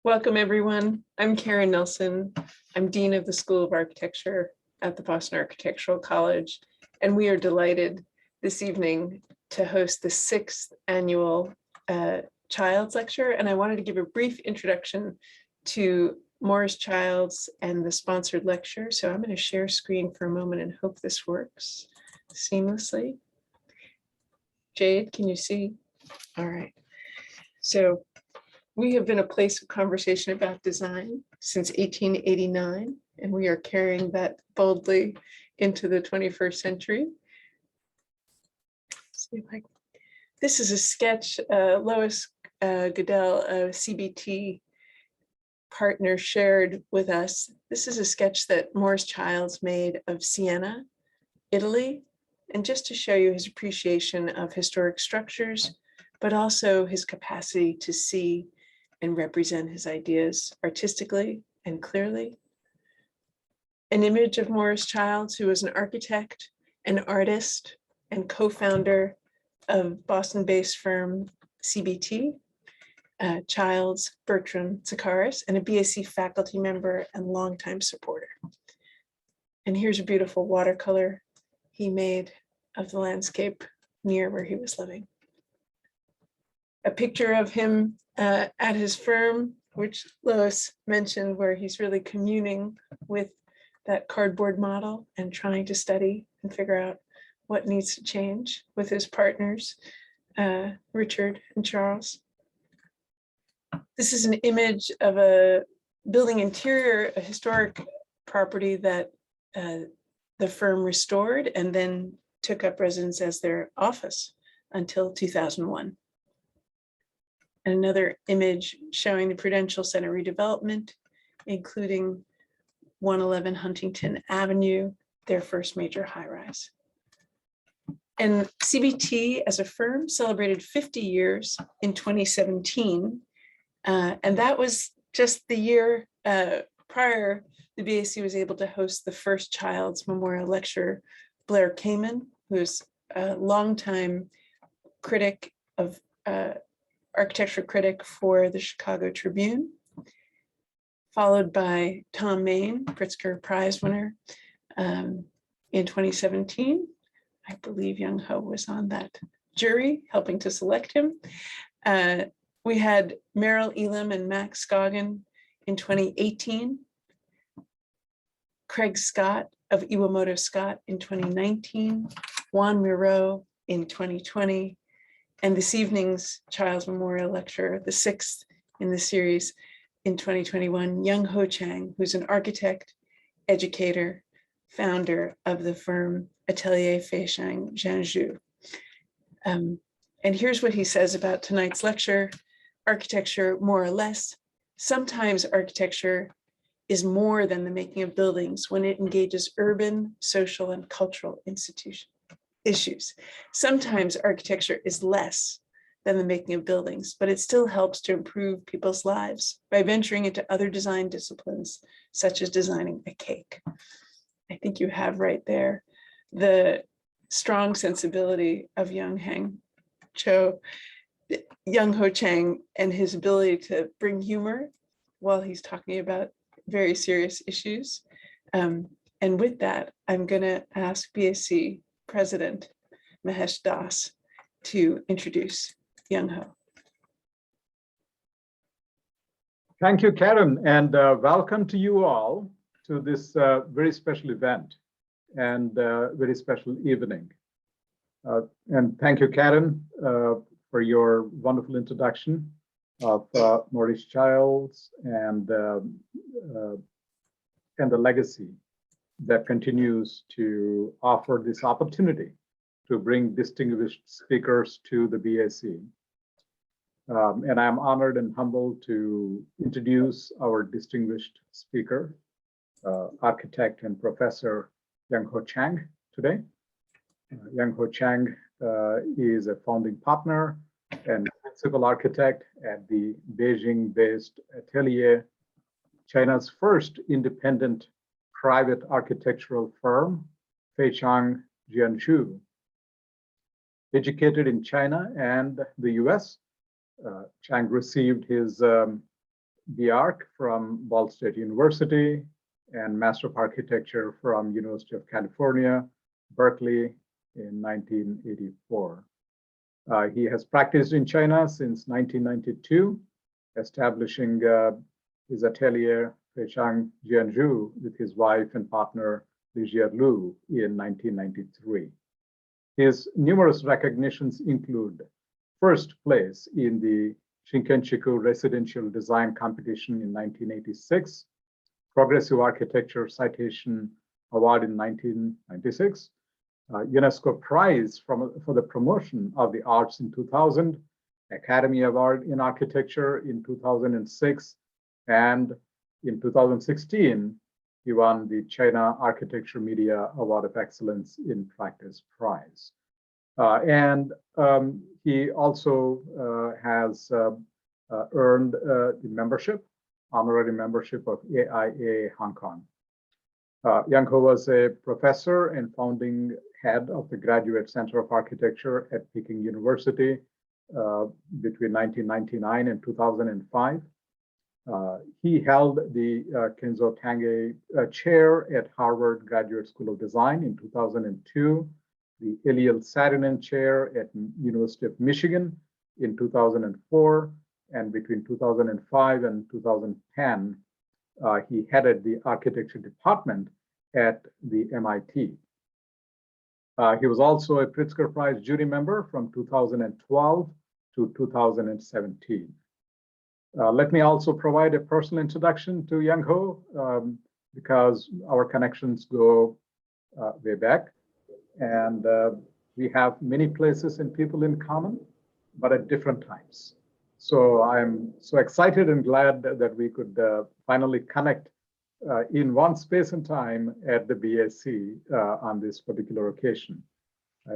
Welcome, everyone. I'm Karen Nelson. I'm Dean of the School of Architecture at the Boston Architectural College, and we are delighted this evening to host the 6th annual Childs Lecture. And I wanted to give a brief introduction to Maurice Childs and the sponsored lecture. So I'm going to share screen for a moment and hope this works seamlessly. Jade, can you see? All right. So we have been a place of conversation about design since 1889, and we are carrying that boldly into the 21st century. This is a sketch Lois Goodell, a CBT partner, shared with us. This is a sketch that Maurice Childs made of Siena, Italy, and just to show you his appreciation of historic structures, but also his capacity to see and represent his ideas artistically and clearly. An image of Maurice Childs, who was an architect, an artist, and co-founder of Boston-based firm CBT, Childs, Bertman Tseckares, and a BAC faculty member and longtime supporter. And here's a beautiful watercolor he made of the landscape near where he was living. A picture of him at his firm, which Lois mentioned, where he's really communing with that cardboard model and trying to study and figure out what needs to change with his partners, Richard and Charles. This is an image of a building interior, a historic property that the firm restored and then took up residence as their office until 2001. Another image showing the Prudential Center redevelopment, including 111 Huntington Avenue, their first major high-rise. And CBT as a firm celebrated 50 years in 2017. And that was just the year prior, the BAC was able to host the first Childs Memorial Lecture. Blair Kamen, who's a longtime critic of architecture critic for the Chicago Tribune, followed by Tom Main, Pritzker Prize winner in 2017. I believe Yanghou was on that jury helping to select him. We had Merrill Elam and Max Scoggin in 2018, Craig Scott of Iwamoto Scott in 2019, Juan Miro in 2020, and this evening's Childs Memorial Lecture, the 6th in the series in 2021, Ho Chang, who's an architect, educator, founder of the firm Atelier Feichang Jianzhu. And here's what he says about tonight's lecture: architecture, more or less. Sometimes architecture is more than the making of buildings when it engages urban, social, and cultural issues. Sometimes architecture is less than the making of buildings, but it still helps to improve people's lives by venturing into other design disciplines, such as designing a cake. I think you have right there the strong sensibility of Yanghou Chang and his ability to bring humor while he's talking about very serious issues. And with that, I'm going to ask BAC President Mahesh Das to introduce Yanghou. Thank you, Karen, and welcome to you all to this very special event and very special evening. And thank you, Karen, for your wonderful introduction of Maurice Childs and the legacy that continues to offer this opportunity to bring distinguished speakers to the BAC. And I'm honored and humbled to introduce our distinguished speaker, architect and professor Yanghou Chang today. Yanghou Chang is a founding partner and principal architect at the Beijing-based Atelier, China's first independent private architectural firm, Feichang Jianzhu. Educated in China and the US, Chang received his BArch from Ball State University and Master of Architecture from University of California, Berkeley in 1984. He has practiced in China since 1992, establishing his atelier, Feichang Jianzhu, with his wife and partner, Ligia Lu, in 1993. His numerous recognitions include first place in the Shinkenchiku Residential Design Competition in 1986, Progressive Architecture Citation Award in 1996, UNESCO Prize for the Promotion of the Arts in 2000, Academy Award in Architecture in 2006, and in 2016, he won the China Architecture Media Award of Excellence in Practice Prize. He also has earned the membership, honorary membership of AIA Hong Kong. Yanghou was a professor and founding head of the Graduate Center of Architecture at Peking University between 1999 and 2005. He held the Kenzo Tange Chair at Harvard Graduate School of Design in 2002, the Eliel Saarinen Chair at University of Michigan in 2004, and between 2005 and 2010, he headed the architecture department at the MIT. He was also a Pritzker Prize jury member from 2012 to 2017. Let me also provide a personal introduction to Yanghou because our connections go way back, and we have many places and people in common, but at different times. So I'm so excited and glad that we could finally connect in one space and time at the BAC on this particular occasion.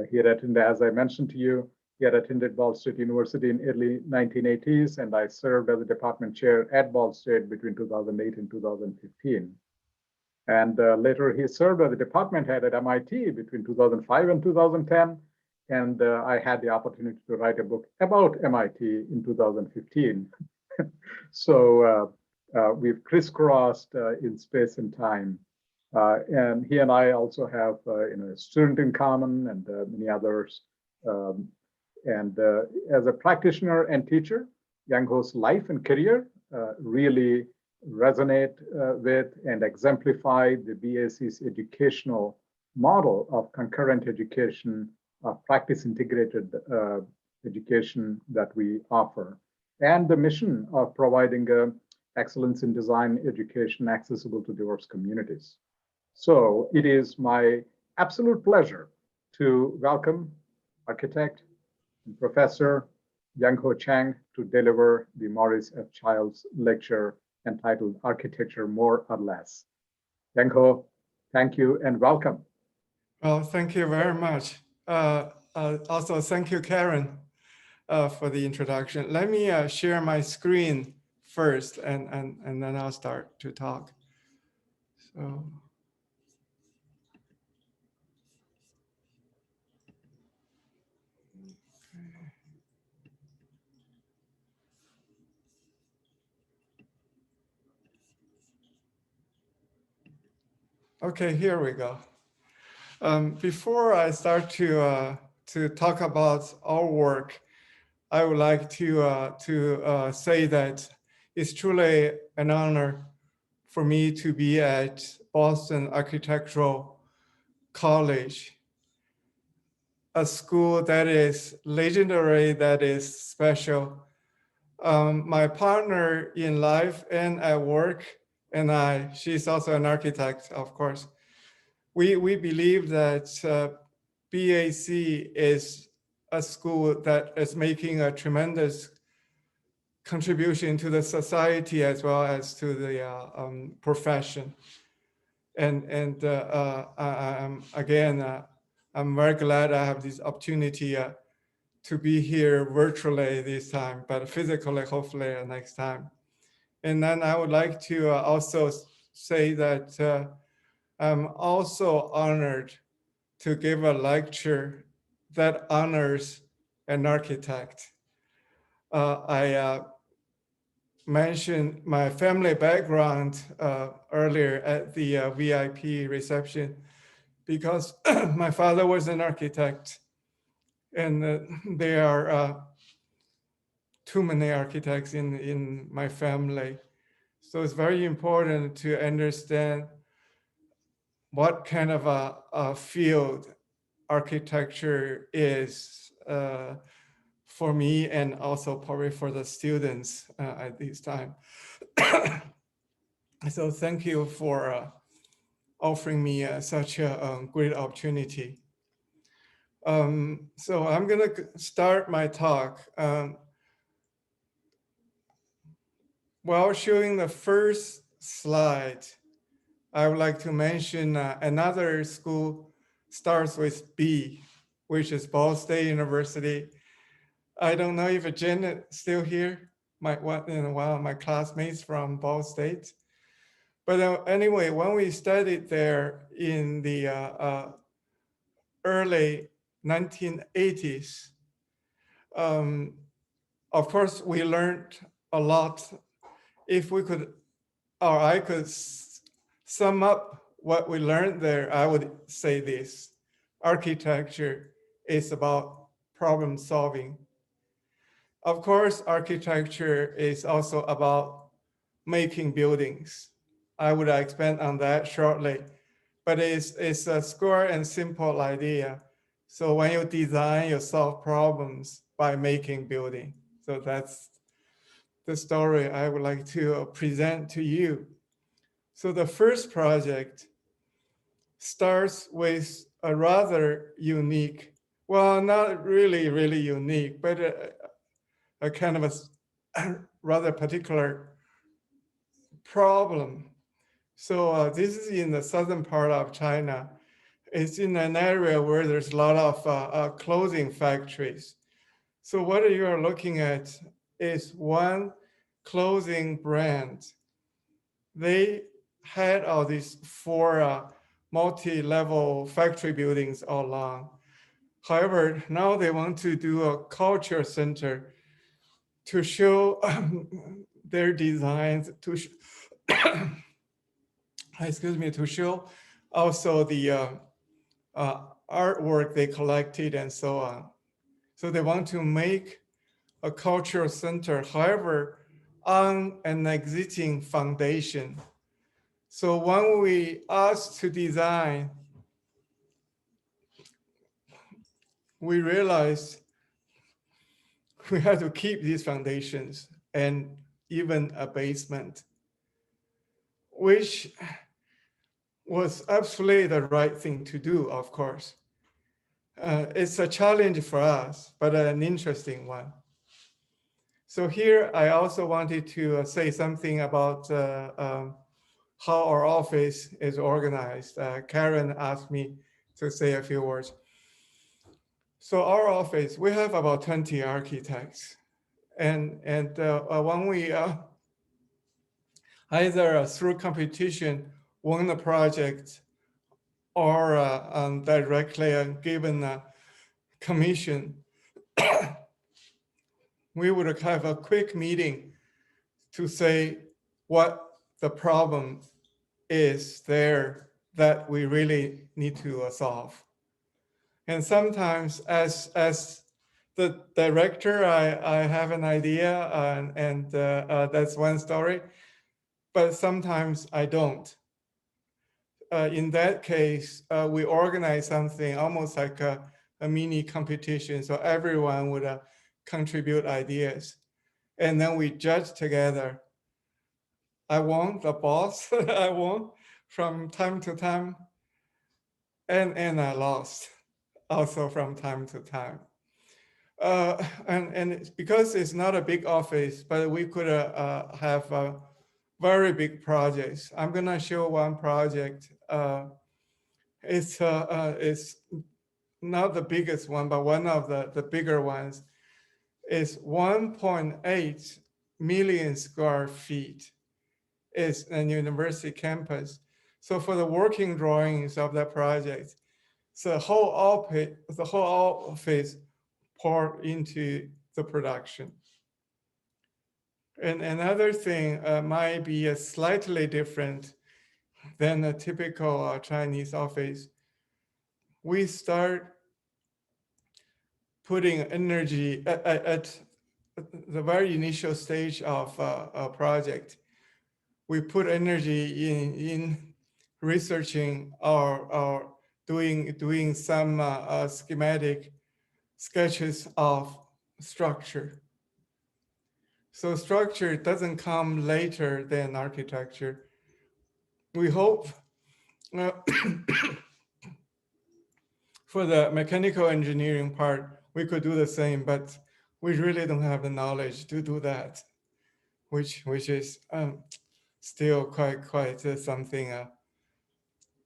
He had attended, as I mentioned to you, he had attended Ball State University in early 1980s, and I served as a department chair at Ball State between 2008 and 2015. And later he served as a department head at MIT between 2005 and 2010. And I had the opportunity to write a book about MIT in 2015. So we've crisscrossed in space and time. And he and I also have a student in common and many others. As a practitioner and teacher, Yanghou's life and career really resonate with and exemplify the BAC's educational model of concurrent education, practice integrated education that we offer, and the mission of providing excellence in design education accessible to diverse communities. So it is my absolute pleasure to welcome architect and professor Ho Chang to deliver the Maurice F. Childs lecture entitled Architecture More or Less. Yanghou, thank you and welcome. Well, thank you very much. Also, thank you, Karen, for the introduction. Let me share my screen first, and then I'll start to talk. So. Okay, here we go. Before I start to talk about our work, I would like to say that it's truly an honor for me to be at Boston Architectural College, a school that is legendary, that is special. My partner in life and at work, and she's also an architect, of course. We believe that BAC is a school that is making a tremendous contribution to the society as well as to the profession. And I'm very glad I have this opportunity to be here virtually this time, but physically, hopefully next time. And then I would like to also say that I'm also honored to give a lecture that honors an architect. mentioned my family background earlier at the VIP reception, because my father was an architect, and there are too many architects in my family. So it's very important to understand what kind of a field architecture is for me, and also probably for the students at this time. So thank you for offering me such a great opportunity. So I'm gonna start my talk. While showing the first slide, I would like to mention another school starts with B, which is Ball State University. I don't know if Janet still here, one of my classmates from Ball State. But anyway, when we studied there in the early 1980s, of course, we learned a lot. If we could, or I could sum up what we learned there, I would say this: architecture is about problem solving. Of course, architecture is also about making buildings. I would expand on that shortly, but it's a square and simple idea. So when you design, you solve problems by making building. So that's the story I would like to present to you. So the first project starts with a rather unique, well, not really, really unique, but a kind of a rather particular problem. So this is in the southern part of China. It's in an area where there's a lot of clothing factories. So what you are looking at is one clothing brand. They had all these 4 multi-level factory buildings all along. However, now they want to do a culture center to show their designs, to excuse me, to show also the artwork they collected and so on. So they want to make a cultural center, however, on an existing foundation. So when we asked to design, we realized we had to keep these foundations and even a basement, which was absolutely the right thing to do, of course. It's a challenge for us, but an interesting one. So here, I also wanted to say something about how our office is organized. Karen asked me to say a few words. So our office, we have about 20 architects. And when we either through competition won the project or directly given a commission, we would have a quick meeting to say what the problem is there that we really need to solve. And sometimes as the director, I have an idea and that's one story, but sometimes I don't. In that case, we organize something almost like a mini competition. So everyone would contribute ideas. And then we judge together. I won, the boss, I won from time to time. And I lost also from time to time. And it's because it's not a big office, but we could have very big projects. I'm gonna show one project. It's not the biggest one, but one of the bigger ones. Is 1.8 million square feet. It's a university campus. So for the working drawings of that project, so the whole office poured into the production. And another thing might be slightly different than a typical Chinese office. We start putting energy at the very initial stage of a project. We put energy in researching or doing some schematic sketches of structure. So structure doesn't come later than architecture. We hope for the mechanical engineering part, we could do the same, but we really don't have the knowledge to do that, which is still quite something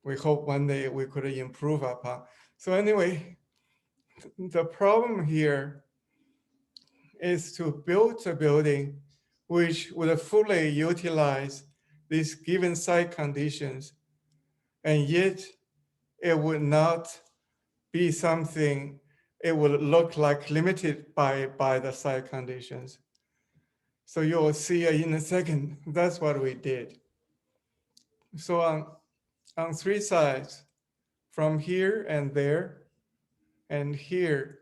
we hope one day we could improve upon. So anyway, the problem here is to build a building which would fully utilize these given site conditions, and yet it would not be something, it would look like limited by the site conditions. So you will see in a second, that's what we did. So on three sides, from here and there and here,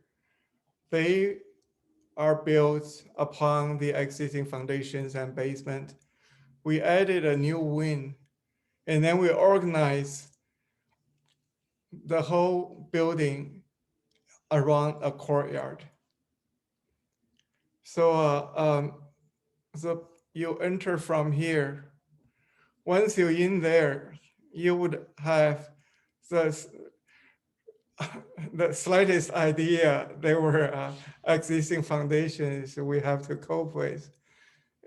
they are built upon the existing foundations and basement. We added a new wing, and then we organized the whole building around a courtyard. So, so you enter from here. Once you're in there, you would have the slightest idea there were existing foundations we have to cope with.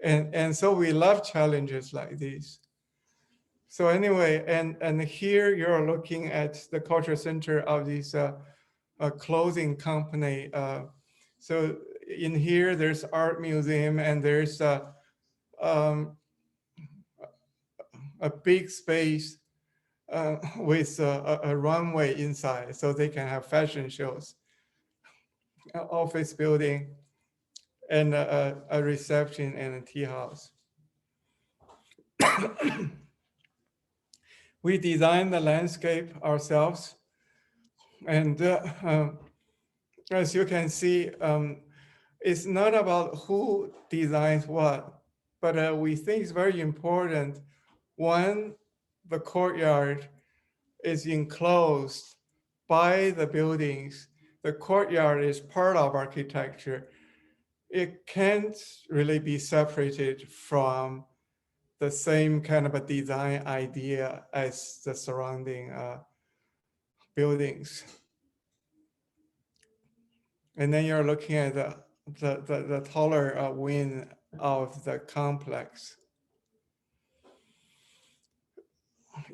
And so we love challenges like this. So anyway, and here you're looking at the cultural center of this clothing company. So in here, there's art museum, and there's a big space with a runway inside, so they can have fashion shows, office building, and a reception and a tea house. We designed the landscape ourselves, and as you can see, it's not about who designs what, but we think it's very important. One, the courtyard is enclosed by the buildings. The courtyard is part of architecture. It can't really be separated from the same kind of a design idea as the surrounding buildings. And then you're looking at the taller wing of the complex.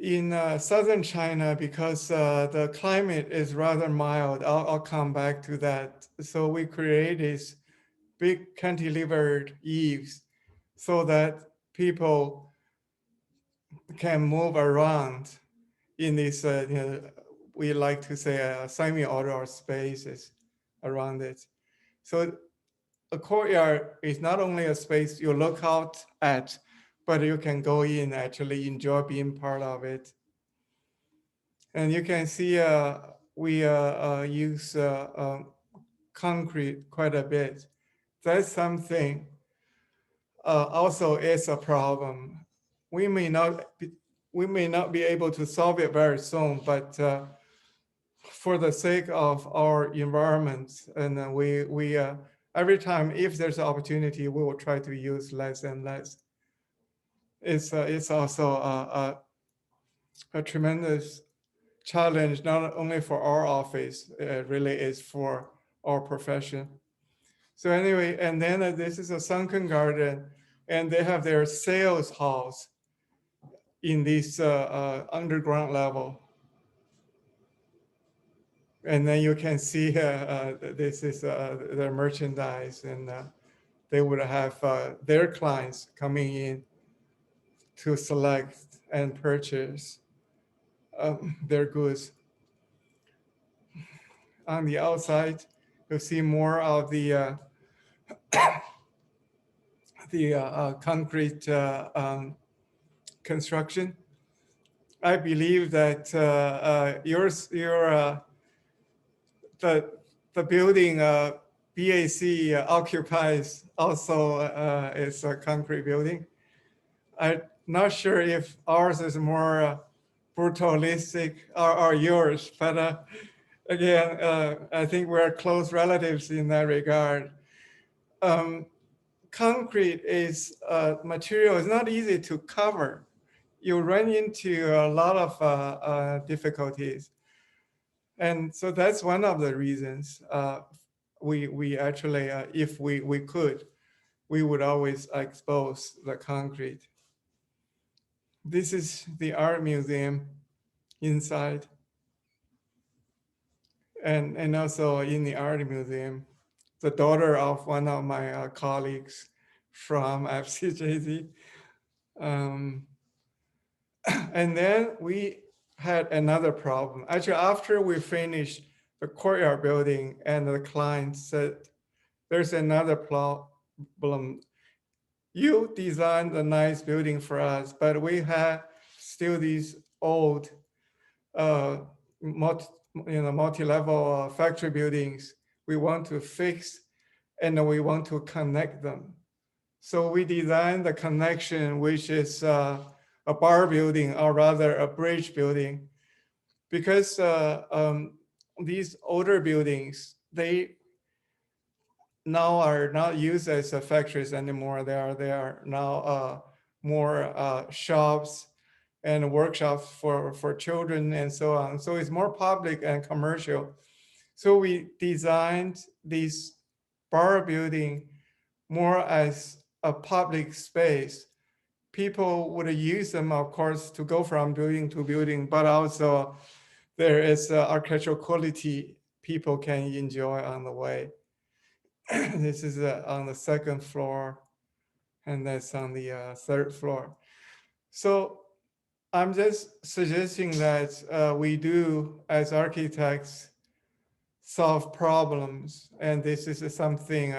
In southern China, because the climate is rather mild, I'll come back to that. So we create these big cantilevered eaves so that people can move around in this, we like to say semi-outdoor spaces around it. So a courtyard is not only a space you look out at, but you can go in, actually enjoy being part of it. And you can see we use concrete quite a bit. That's something also is a problem. We may not be able to solve it very soon, but for the sake of our environment, and we every time if there's an opportunity, we will try to use less and less. It's also a tremendous challenge, not only for our office, it really is for our profession. So anyway, and then this is a Sunken Garden, and they have their sales halls in this underground level. And then you can see this is their merchandise, and they would have their clients coming in to select and purchase their goods. On the outside, you'll see more of the concrete construction. I believe that the building BAC occupies also is a concrete building. I'm not sure if ours is more brutalistic or yours, but again, I think we're close relatives in that regard. Concrete is a material, it's not easy to cover. You run into a lot of difficulties. And so that's one of the reasons we actually, if we could, we would always expose the concrete. This is the art museum inside. And also in the art museum, the daughter of one of my colleagues from FCJZ. And then we had another problem. Actually, after we finished the courtyard building and the client said, there's another problem. You designed a nice building for us, but we had still these old multi-level factory buildings we want to fix and we want to connect them. So we designed the connection, which is a bar building, or rather a bridge building, because these older buildings, they now are not used as factories anymore. They are now more shops and workshops for children and so on. So it's more public and commercial. So we designed this bar building more as a public space. People would use them, of course, to go from building to building, but also there is architectural quality people can enjoy on the way. This is on the second floor, and that's on the third floor. So I'm just suggesting that we do, as architects, solve problems, and this is something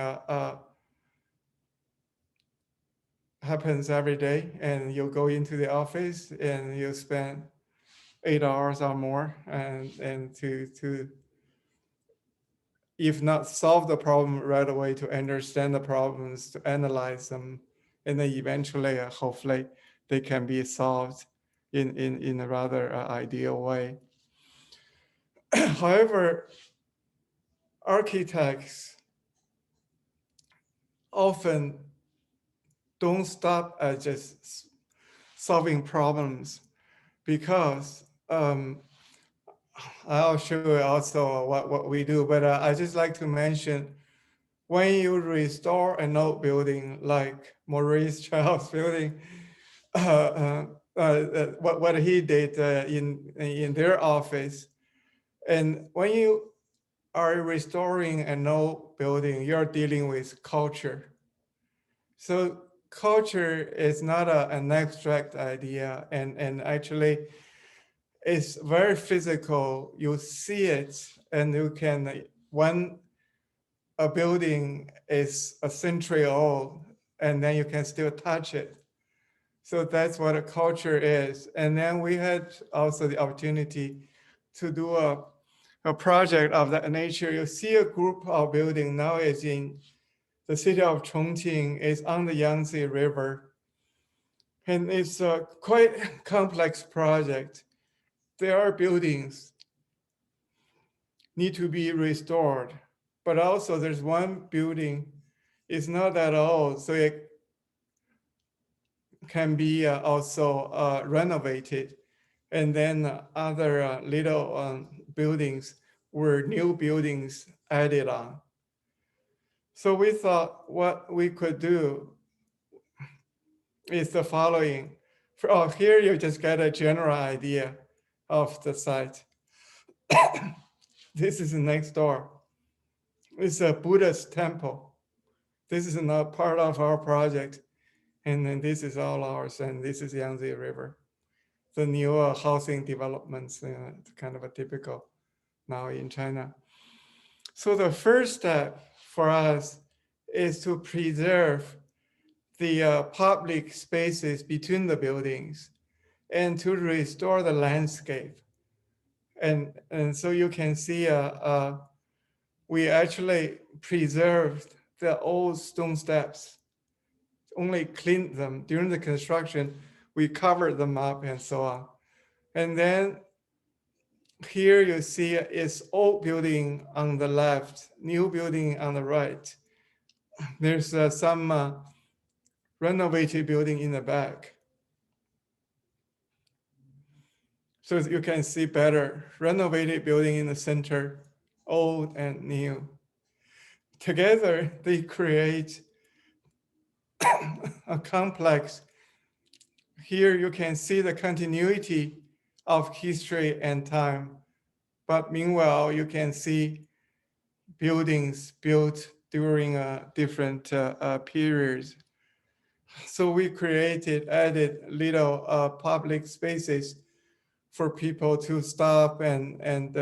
happens every day, and you go into the office and you spend 8 hours or more and to if not solve the problem right away, to understand the problems, to analyze them, and then eventually, hopefully, they can be solved in a rather ideal way. However, architects often don't stop at just solving problems, because I'll show you also what we do, but I just like to mention, when you restore an old building like Maurice Charles Building, what he did in their office, and when you are restoring an old building, you're dealing with culture. So culture is not an abstract idea, and actually it's very physical. You see it, and you can, when a building is a century old, and then you can still touch it. So that's what a culture is. And then we had also the opportunity to do a project of that nature. You see a group of buildings now is in the city of Chongqing, is on the Yangtze River. And it's a quite complex project. There are buildings need to be restored, but also there's one building, it's not that old, so it can be also renovated. And then other little buildings were new buildings added on. So we thought what we could do is the following. Here you just get a general idea of the site. This is next door. It's a Buddhist temple. This is not part of our project. And then this is all ours, and this is Yangtze River. The new housing developments, kind of a typical now in China. So the first step for us is to preserve the public spaces between the buildings and to restore the landscape. And so you can see we actually preserved the old stone steps, only cleaned them during the construction. We covered them up and so on. And then here you see it's old building on the left, new building on the right. There's some renovated building in the back. So you can see better, renovated building in the center, old and new. Together, they create a complex. Here you can see the continuity of history and time. But meanwhile, you can see buildings built during different periods. So we added little public spaces for people to stop and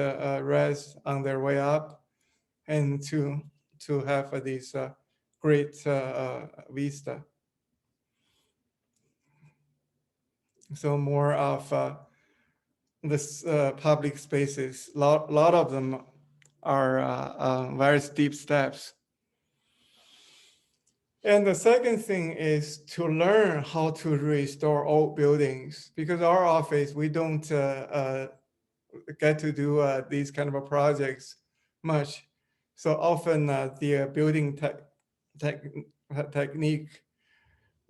rest on their way up, and to have this great vista. So more of this public spaces. Lot of them are very steep steps. And the second thing is to learn how to restore old buildings, because our office, we don't get to do these kind of projects much. So often the building technique,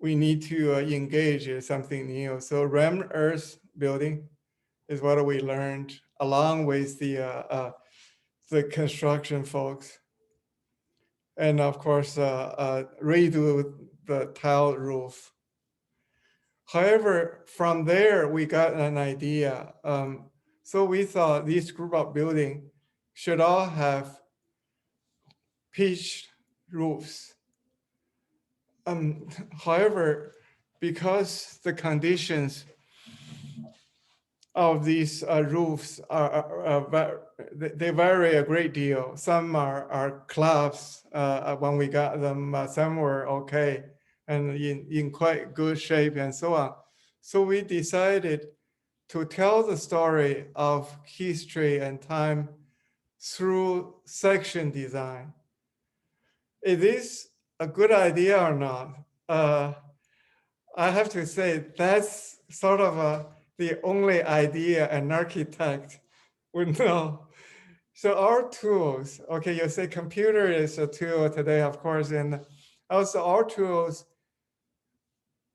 we need to engage in something new. So Ram Earth building is what we learned along with the construction folks. And of course, redo the tile roof. However, from there, we got an idea. So we thought this group of buildings should all have pitched roofs. However, because the conditions of these roofs they vary a great deal. Some are collapsed when we got them. Some were okay and in quite good shape and so on. So we decided to tell the story of history and time through section design. Is this a good idea or not? I have to say that's sort of the only idea an architect would know. So our tools, okay, you say computer is a tool today, of course, and also our tools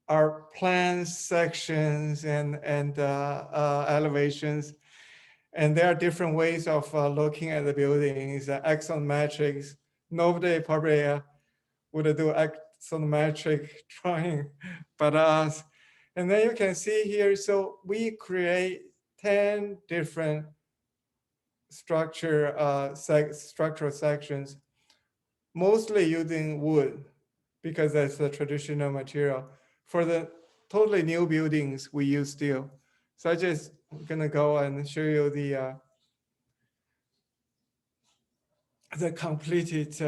are plans, sections, and elevations. And there are different ways of looking at the buildings, axonometrics. Nobody probably would do axonometric drawing but us. And then you can see here, so we create 10 different structural sections, mostly using wood because that's the traditional material. For the totally new buildings, we use steel. So I just gonna go and show you the completed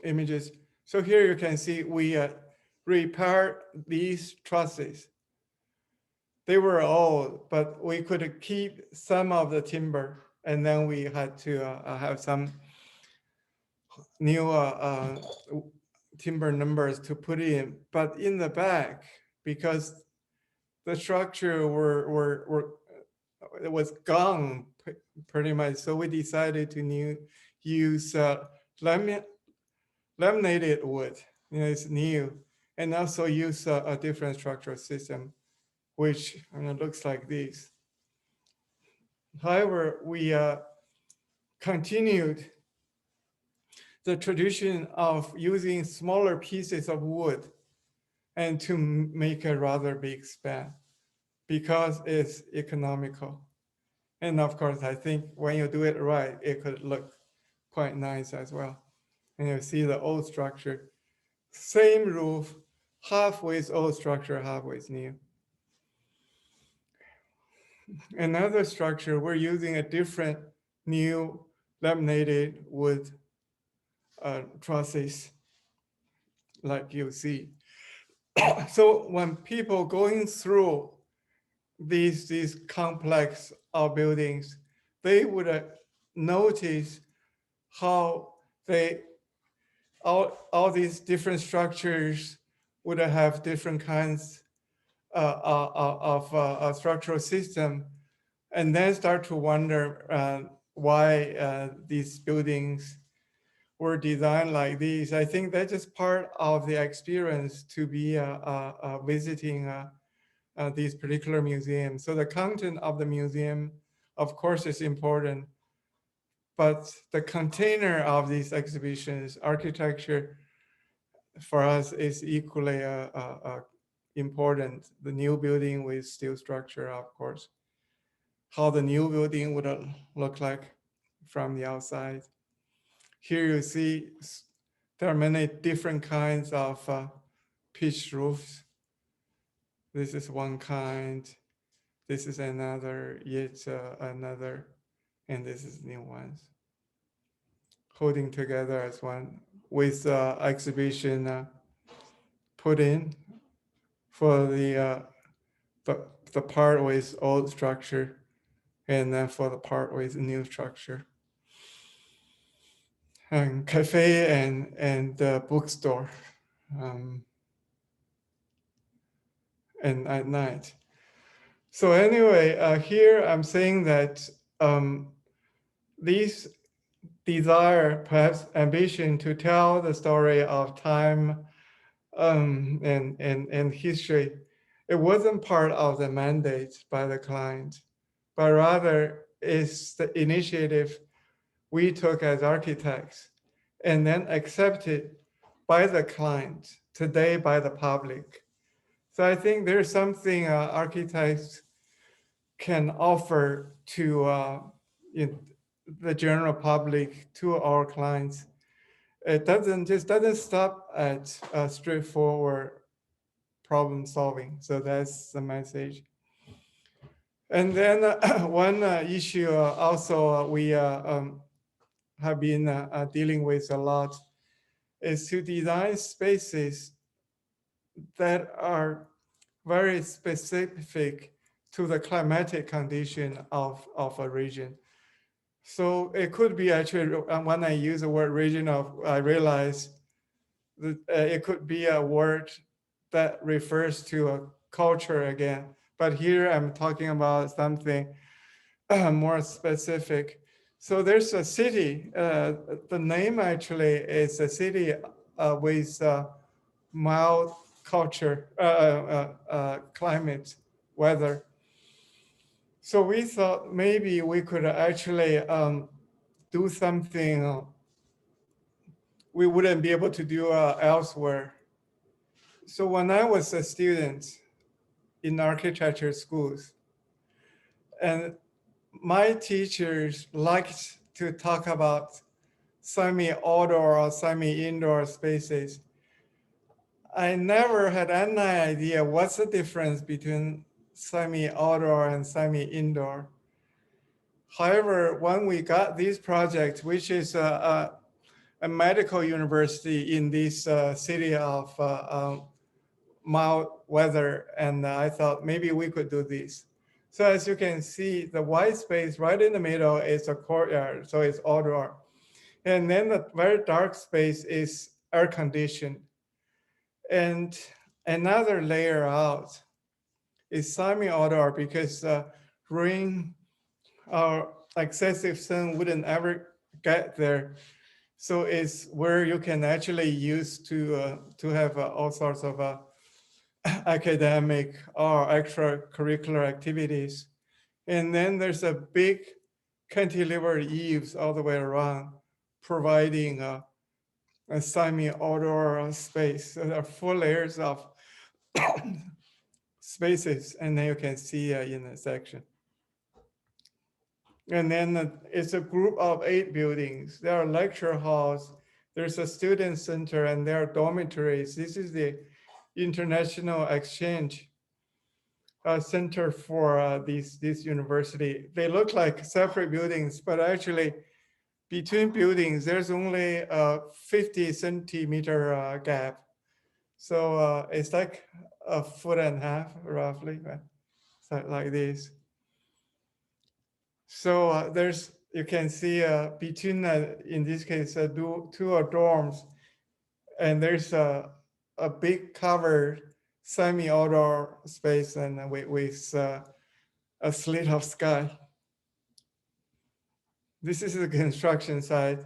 images. So here you can see we repaired these trusses. They were old, but we could keep some of the timber, and then we had to have some new timber numbers to put in. But in the back, because the structure it was gone pretty much, so we decided to use laminated wood. It's new, and also use a different structural system, which looks like this. However, we continued the tradition of using smaller pieces of wood and to make a rather big span because it's economical. And of course, I think when you do it right, it could look quite nice as well. And you see the old structure, same roof, halfway old structure, halfway new. Another structure, we're using a different new laminated wood trusses, like you see. So when people going through these complex buildings, they would notice how all these different structures would have different kinds of a structural system, and then start to wonder why these buildings were designed like these. I think that's just part of the experience to be visiting these particular museums. So the content of the museum, of course, is important, but the container of these exhibitions, architecture, for us is equally important. The new building with steel structure, of course, how the new building would look like from the outside. Here you see there are many different kinds of pitched roofs. This is one kind. This is another, yet another, and this is new ones. Holding together as one with exhibition put in for the part with old structure, and then for the part with new structure. And cafe and bookstore, and at night. So anyway, here I'm saying that these desire, perhaps ambition to tell the story of time and history, it wasn't part of the mandate by the client, but rather is the initiative we took as architects and then accepted by the client, today by the public. So I think there's something architects can offer to the general public, to our clients. It doesn't stop at straightforward problem solving. So that's the message. And then one issue also we have been dealing with a lot is to design spaces that are very specific to the climatic condition of a region. So it could be actually, when I use the word regional, I realize that it could be a word that refers to a culture again. But here I'm talking about something more specific. So there's a city, the name actually is a city with mild culture, climate, weather. So we thought maybe we could actually do something we wouldn't be able to do elsewhere. So when I was a student in architecture schools, and my teachers liked to talk about semi-outdoor or semi-indoor spaces. I never had any idea what's the difference between semi-outdoor and semi-indoor. However, when we got this project, which is a medical university in this city of mild weather, and I thought maybe we could do this. So as you can see, the white space right in the middle is a courtyard, so it's outdoor. And then the very dark space is air conditioned. And another layer out is semi-outdoor because rain or excessive sun wouldn't ever get there. So it's where you can actually use to have all sorts of academic or extracurricular activities. And then there's a big cantilever eaves all the way around, providing a semi-outdoor space. So there are 4 layers of spaces, and then you can see in the section. And then it's a group of 8 buildings. There are lecture halls, there's a student center, and there are dormitories. This is the International Exchange Center for this university. They look like separate buildings, but actually between buildings, there's only a 50 centimeter gap. So it's like a foot and a half roughly, right? So like this. So there's, you can see between, in this case, two dorms, and there's a big covered semi-outdoor space and with a slit of sky. This is the construction site.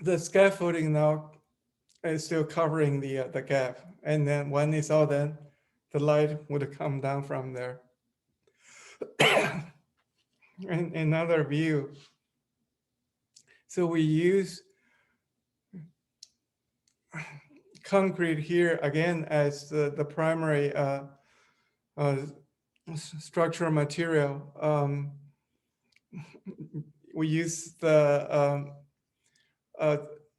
The scaffolding now is still covering the gap. And then when it's all done, the light would come down from there. And another view. So we use concrete here again as the primary structural material. We use the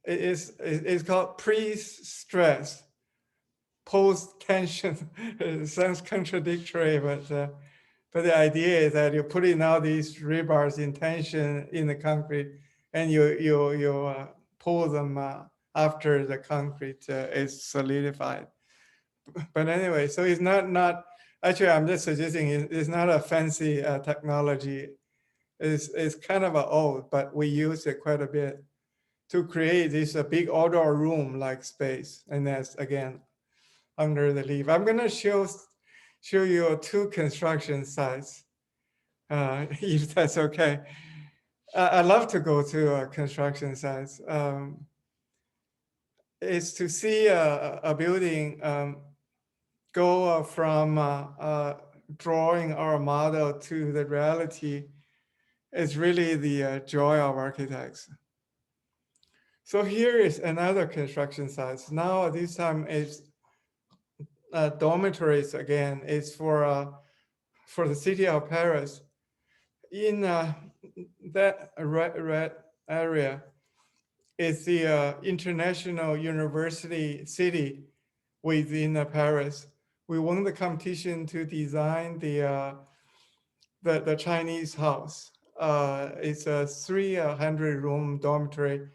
it's called pre-stress, post-tension. It sounds contradictory, but the idea is that you're putting all these rebars in tension in the concrete, and you pull them after the concrete is solidified. But anyway, so it's not actually. I'm just suggesting it's not a fancy technology. It's kind of old, but we use it quite a bit to create this big outdoor room like space. And that's again under the leaf. I'm gonna show you two construction sites, if that's okay. I love to go to construction sites. It's to see a building go from drawing our model to the reality is really the joy of architects. So here is another construction site. Now this time it's dormitories again. It's for the city of Paris. In that red area is the international university city within Paris. We won the competition to design the Chinese house. It's a 300-room dormitory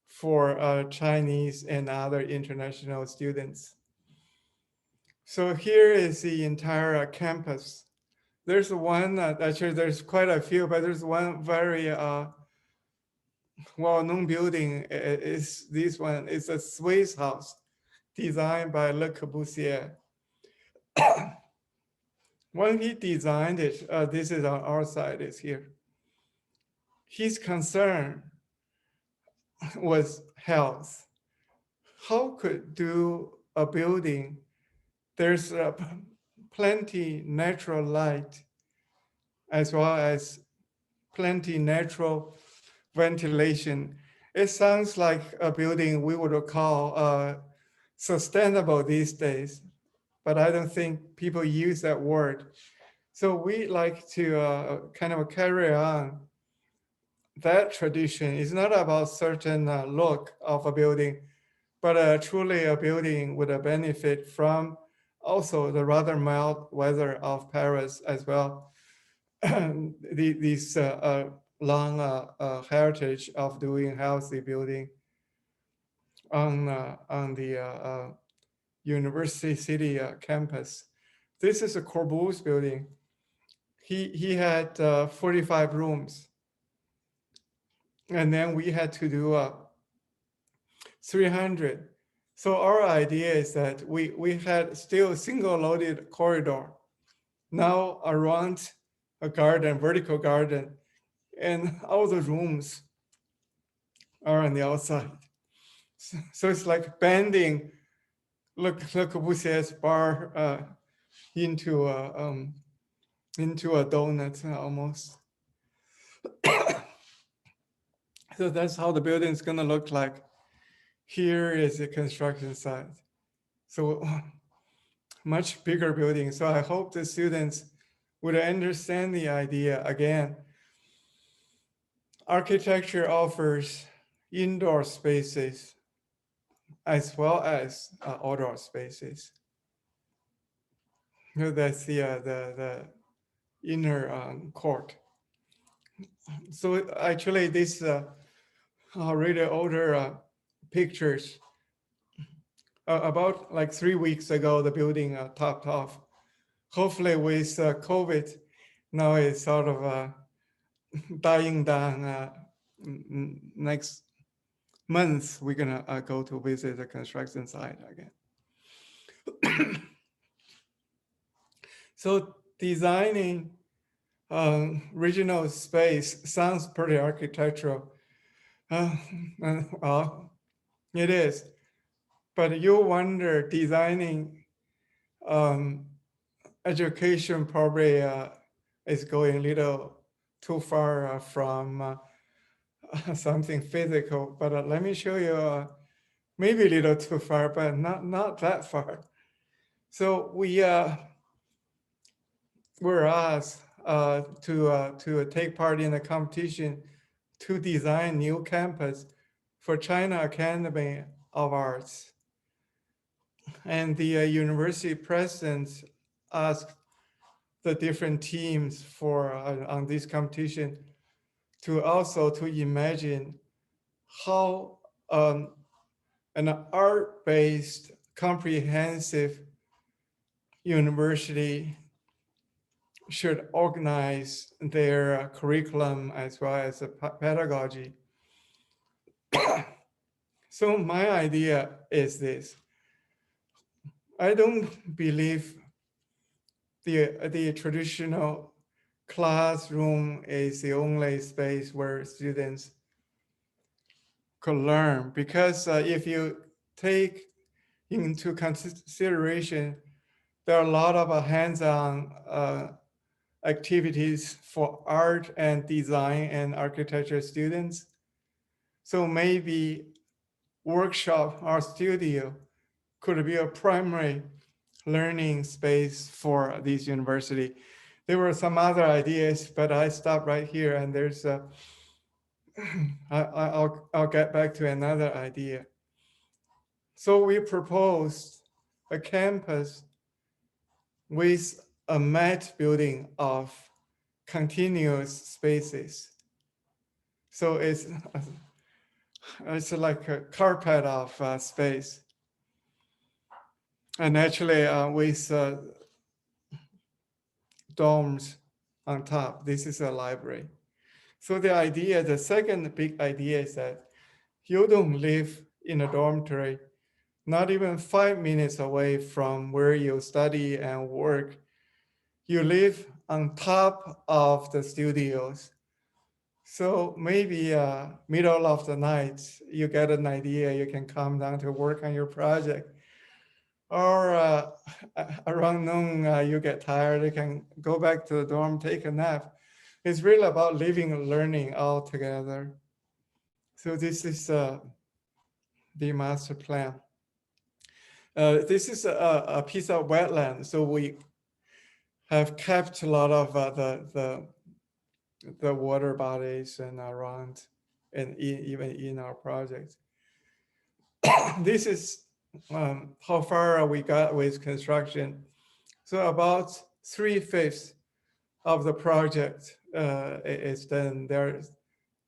for Chinese and other international students. So here is the entire campus. There's one, actually there's quite a few, but there's one very well-known building. Is this one. It's a Swiss house designed by Le Corbusier. When he designed it, this is on our side, is here. His concern was health. How could do a building, there's plenty natural light as well as plenty natural ventilation. It sounds like a building we would call sustainable these days, but I don't think people use that word. So we like to kind of carry on that tradition. It's not about certain look of a building, but truly a building would benefit from also the rather mild weather of Paris as well. This long heritage of doing healthy building on the university city campus. This is a Corbus building. He had 45 rooms. And then we had to do 300. So our idea is that we had still single loaded corridor, now around a garden, vertical garden, and all the rooms are on the outside. So it's like bending Le Corbusier's bar into a donut almost. So that's how the building is gonna look like. Here is the construction site. So much bigger building. So I hope the students would understand the idea. Again, architecture offers indoor spaces as well as outdoor spaces. That's the inner court. So actually this really older pictures about like 3 weeks ago, the building topped off. Hopefully with COVID, now it's sort of dying down. Next month, we're gonna go to visit the construction site again. So designing regional space sounds pretty architectural. Well, it is, but you wonder designing education probably is going a little too far from something physical. But let me show you maybe a little too far, but not that far. So we were asked to take part in a competition to design new campus for China Academy of Arts. And the university presidents asked the different teams for on this competition to also to imagine how an art-based comprehensive university should organize their curriculum as well as the pedagogy. So my idea is this. I don't believe the traditional classroom is the only space where students could learn, because if you take into consideration, there are a lot of hands-on activities for art and design and architecture students. So maybe workshop or studio could be a primary learning space for this university. There were some other ideas, but I stopped right here, and there's I'll get back to another idea. So we proposed a campus with a mat building of continuous spaces. So it's like a carpet of space. And actually with dorms on top, this is a library. So the idea, the second big idea is that you don't live in a dormitory, not even 5 minutes away from where you study and work. You live on top of the studios. So maybe middle of the night, you get an idea, you can come down to work on your project. Or around noon, you get tired, you can go back to the dorm, take a nap. It's really about living and learning all together. So this is the master plan. This is a piece of wetland. So we have kept a lot of the water bodies and around, and even in our project. This is how far we got with construction. So about 3/5 of the project is done. There's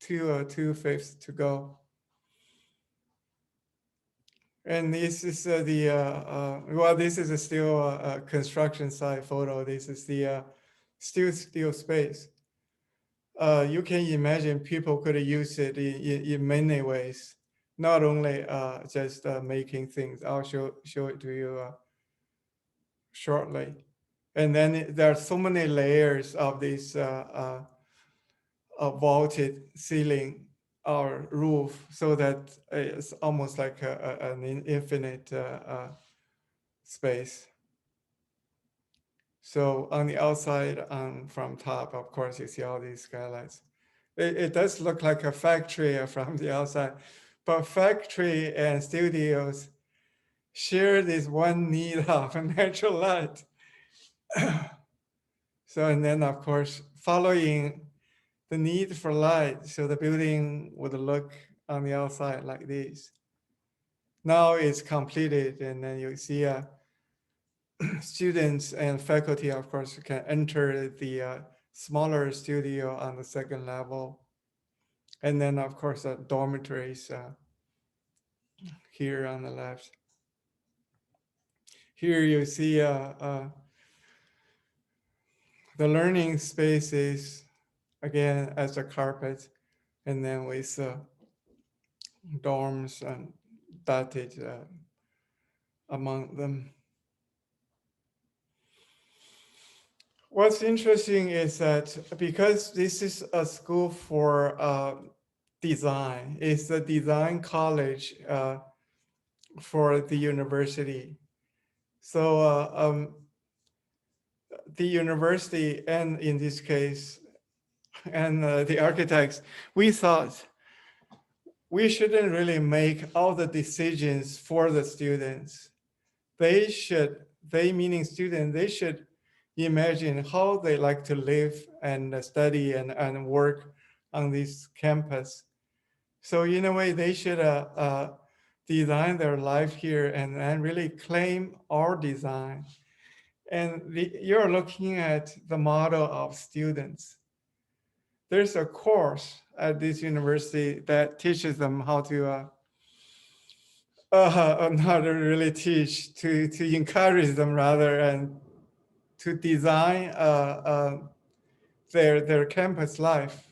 2/5 to go. And this is well, this is still a construction site photo. This is the still space. You can imagine people could use it in many ways, not only just making things. I'll show it to you shortly. And then there are so many layers of this vaulted ceiling or roof, so that it's almost like an infinite space. So on the outside, from top, of course, you see all these skylights. It does look like a factory from the outside, but factory and studios share this one need of natural light. So, and then of course, following the need for light, so the building would look on the outside like this. Now it's completed, and then you see students and faculty, of course, can enter the smaller studio on the second level. And then, of course, dormitories here on the left. here you see the learning spaces again as a carpet, and then with dorms and dotted among them. What's interesting is that because this is a school for design, it's a design college for the university. So the university, and in this case, and the architects, we thought we shouldn't really make all the decisions for the students. They meaning students, they should imagine how they like to live and study and work on this campus. So in a way, they should design their life here and really claim our design. And you're looking at the model of students. There's a course at this university that teaches them how to not really teach, to encourage them rather, and to design their campus life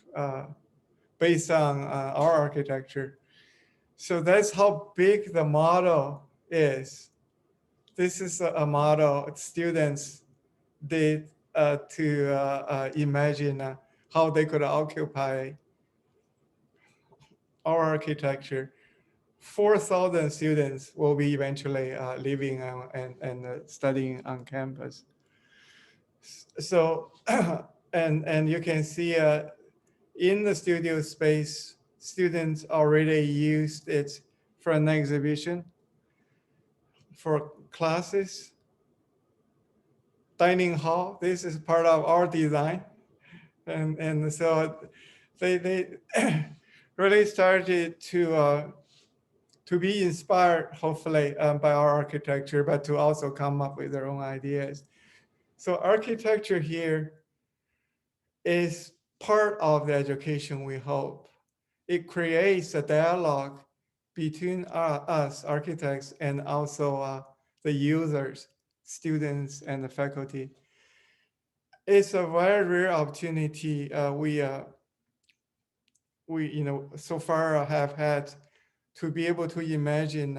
based on our architecture. So that's how big the model is. This is a model students did to imagine how they could occupy our architecture. 4,000 students will be eventually living and studying on campus. So, and you can see in the studio space, students already used it for an exhibition, for classes, dining hall. This is part of our design. And so they really started to be inspired, hopefully, by our architecture, but to also come up with their own ideas. So architecture here is part of the education, we hope. It creates a dialogue between us architects and also the users, students, and the faculty. It's a very rare opportunity we so far have had to be able to imagine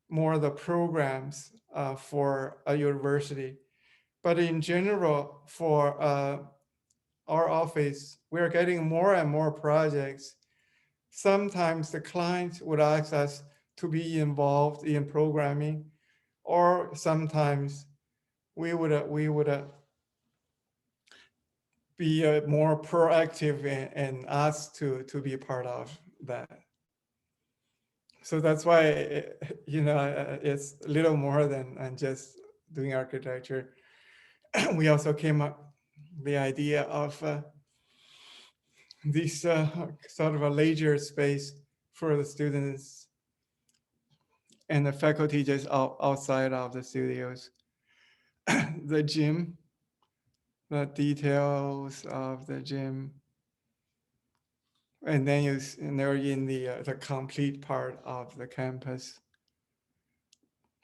more of the programs for a university. But in general, for our office, we're getting more and more projects. Sometimes the client would ask us to be involved in programming, or sometimes we would be more proactive and asked to be a part of that. So that's why, it's a little more than just doing architecture. We also came up with the idea of this sort of a leisure space for the students and the faculty just outside of the studios. The gym, the details of the gym. And then they're in the complete part of the campus,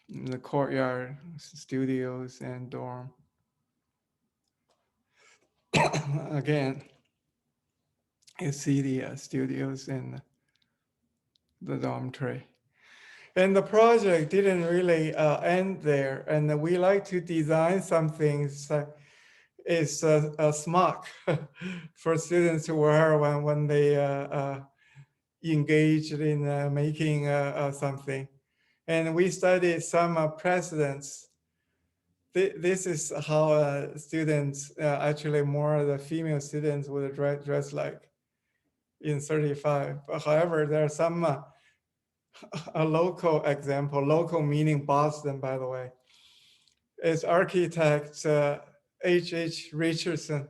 the courtyard, studios, and dorm. Again, you see the studios and the dormitory. And the project didn't really end there. And we like to design some things is a smock for students to wear when they engaged in making something. And we studied some precedents. This is how students, actually more the female students would dress like in 35. However, there are some, a local example, local meaning Boston, by the way, is architect H.H. Richardson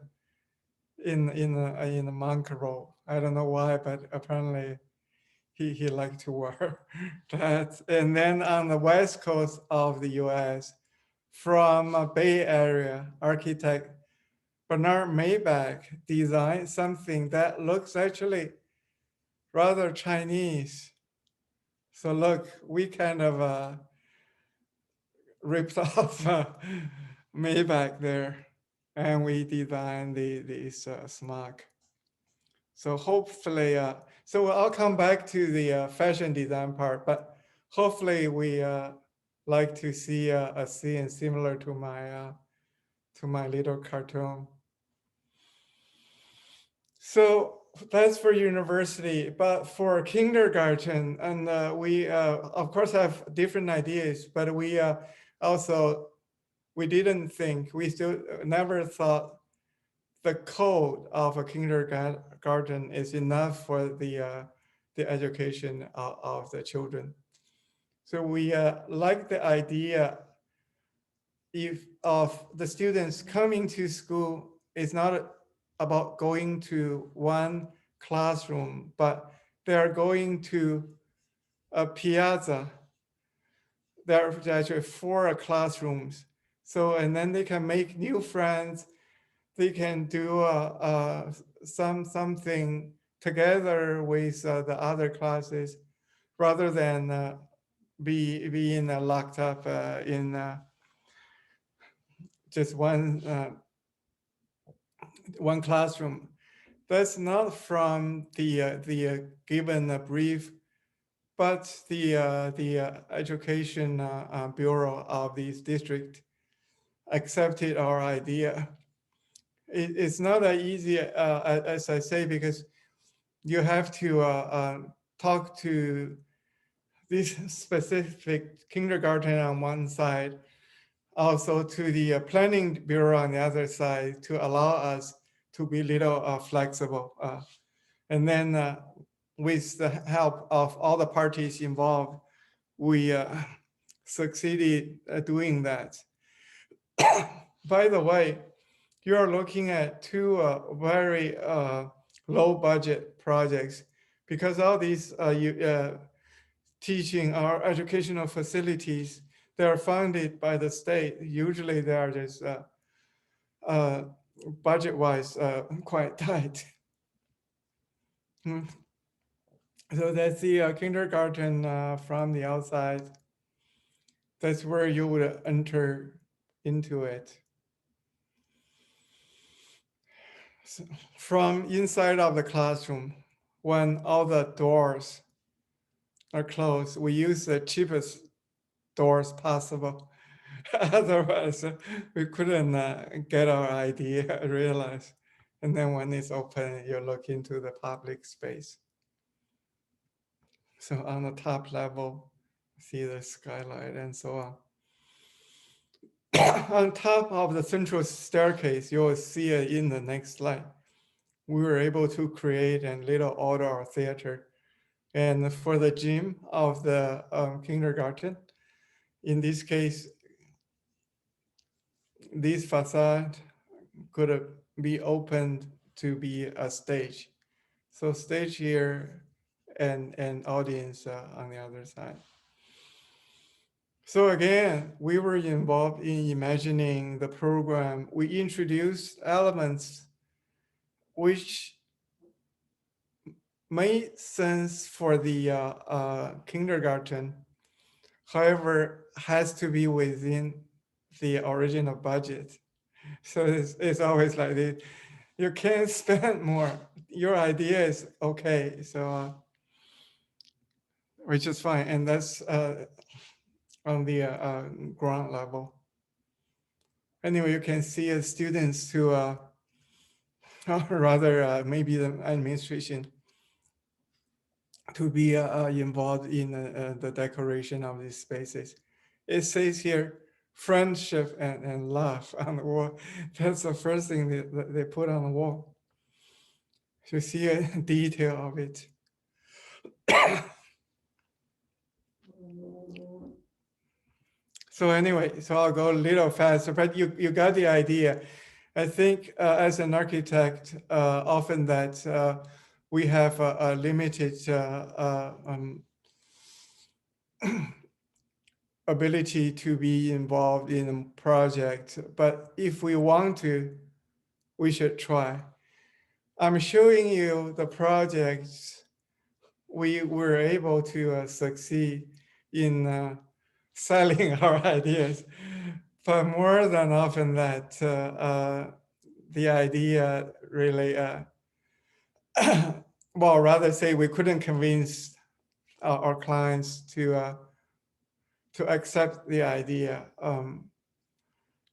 in the monk role. I don't know why, but apparently he liked to wear that. And then on the west coast of the US, from Bay Area, architect Bernard Maybach designed something that looks actually rather Chinese. So look, we kind of ripped off Maybach there, and we designed this smog. So hopefully, so I'll come back to the fashion design part, but hopefully we like to see a scene similar to my little cartoon. So that's for university, but for kindergarten, and we of course have different ideas, but we also, we didn't think, we still never thought the code of a kindergarten is enough for the education of the children. So we like the idea of the students coming to school is not about going to one classroom, but they are going to a piazza. There are actually 4 classrooms. So, and then they can make new friends. They can do something together with the other classes, rather than being locked up in just one classroom. That's not from the given brief, but the education bureau of this district accepted our idea. It's not that easy, as I say, because you have to talk to this specific kindergarten on one side, also to the planning bureau on the other side, to allow us to be a little flexible. And then with the help of all the parties involved, we succeeded at doing that. By the way, you're looking at 2 very low budget projects, because all these teaching or educational facilities, they are funded by the state. Usually they are just budget-wise quite tight. So that's the kindergarten from the outside. That's where you would enter into it. So from inside of the classroom, when all the doors are closed, we use the cheapest doors possible. Otherwise, we couldn't get our idea realized. And then when it's open, you look into the public space. So on the top level, see the skylight and so on. On top of the central staircase, you will see it in the next slide. We were able to create a little outdoor theater. And for the gym of the kindergarten, in this case, this facade could be opened to be a stage. So stage here and audience on the other side. So again, we were involved in imagining the program. We introduced elements which made sense for the kindergarten, however, has to be within the original budget. So it's always like this. You can't spend more. Your idea is okay, so which is fine, and that's on the ground level. Anyway, you can see students who, or rather maybe the administration, to be involved in the decoration of these spaces. It says here, friendship and love on the wall. That's the first thing they put on the wall. You see a detail of it. So anyway, so I'll go a little faster, but you got the idea. I think as an architect, often that we have a limited ability to be involved in a project, but if we want to, we should try. I'm showing you the projects we were able to succeed in selling our ideas, but more than often that the idea really, well, rather say we couldn't convince our clients to accept the idea.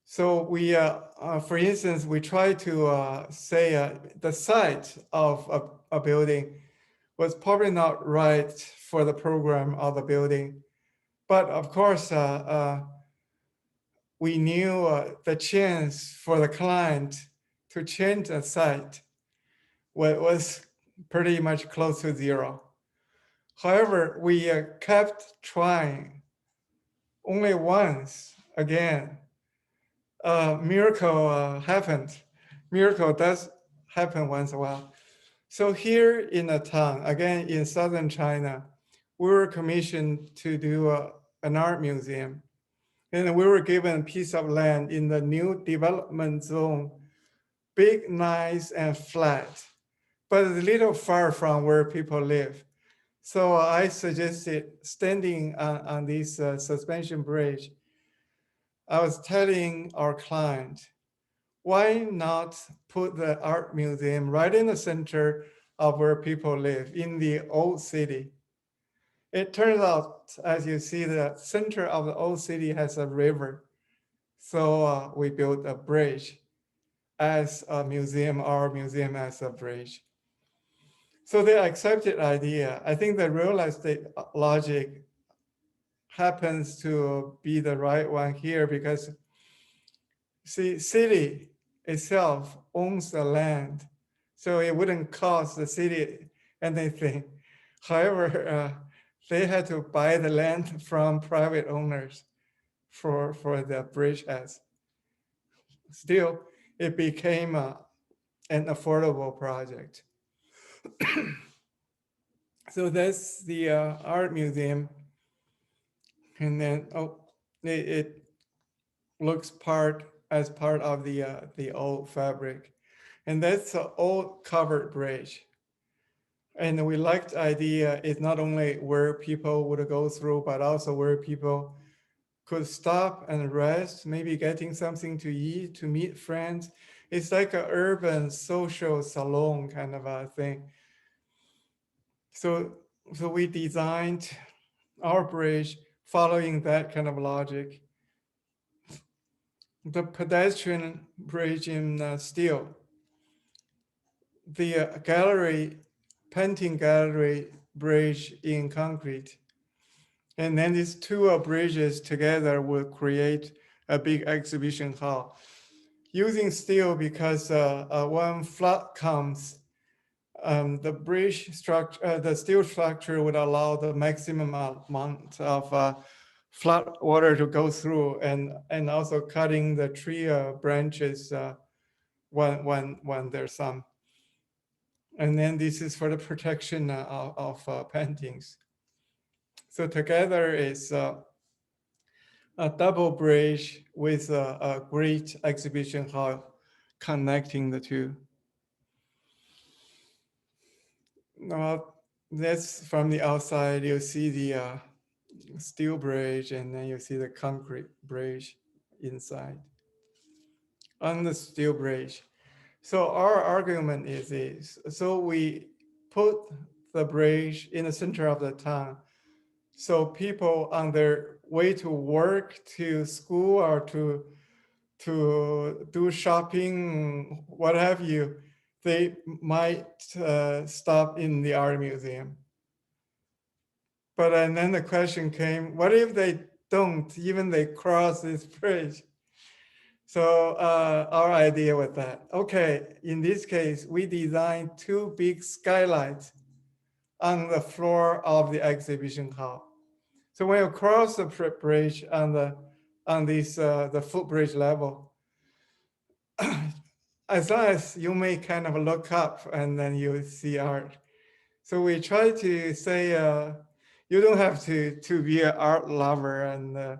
So we, for instance, we try to say the site of a building was probably not right for the program of the building. But of course, we knew the chance for the client to change the site was pretty much close to zero. However, we kept trying. Only once, again, a miracle happened. Miracle does happen once in a while. So here in the town, again in southern China, we were commissioned to do an art museum. And we were given a piece of land in the new development zone, big, nice, and flat, but a little far from where people live. So I suggested standing on this suspension bridge. I was telling our client, why not put the art museum right in the center of where people live, in the old city? It turns out, as you see, the center of the old city has a river. So we built a bridge as a museum, our museum as a bridge. So they accepted idea. I think the real estate logic happens to be the right one here because see, city itself owns the land. So it wouldn't cost the city anything. However, they had to buy the land from private owners for the bridge as. Still, it became an affordable project. So that's the art museum. And then, it looks as part of the old fabric. And that's an old covered bridge. And we liked the idea it's not only where people would go through, but also where people could stop and rest, maybe getting something to eat, to meet friends. It's like an urban social salon kind of a thing. So we designed our bridge following that kind of logic. The pedestrian bridge in steel, the gallery, painting gallery bridge in concrete. And then these two bridges together will create a big exhibition hall. Using steel because when flood comes, the bridge structure, the steel structure would allow the maximum amount of flood water to go through, and also cutting the tree branches when there's some. And then this is for the protection of paintings. So together it's a double bridge with a great exhibition hall connecting the two. Now, that's from the outside. You see the steel bridge, and then you see the concrete bridge inside. On the steel bridge. So our argument is this. So we put the bridge in the center of the town. So people on their way to work, to school, or to do shopping, what have you, they might stop in the art museum. But and then the question came, what if they don't, even they cross this bridge? So our idea was that, okay, in this case, we designed two big skylights on the floor of the exhibition hall. So when you cross the bridge on the footbridge level, as long as you may kind of look up and then you see art. So we try to say, you don't have to be an art lover, and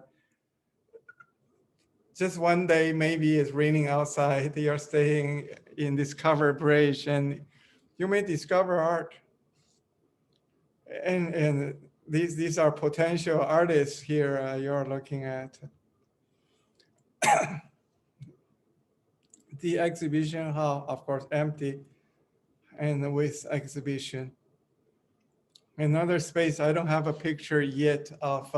just one day, maybe it's raining outside, you're staying in this covered bridge, and you may discover art. And these are potential artists here you're looking at. The exhibition hall, of course, empty and with exhibition. Another space, I don't have a picture yet of,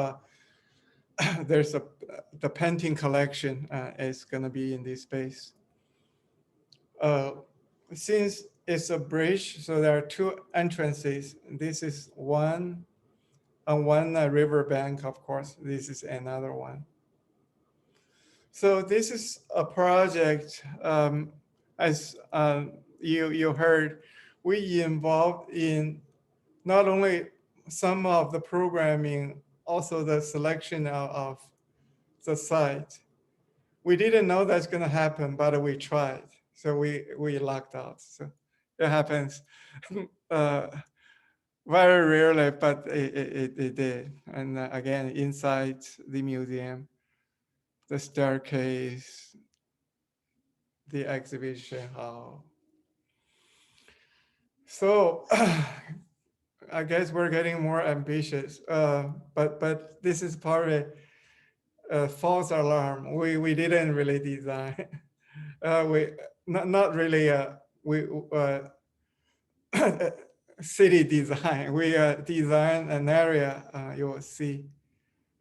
there's the painting collection is gonna be in this space. Since it's a bridge, so there are two entrances. This is one on one river bank, of course. This is another one. So this is a project, as you heard, we involved in not only some of the programming, also the selection of the site. We didn't know that's gonna happen, but we tried. So we lucked out. So it happens very rarely, but it did. And again, inside the museum, the staircase, the exhibition hall. So I guess we're getting more ambitious, but this is probably a false alarm. We didn't really design. We not really city design. We design an area you will see.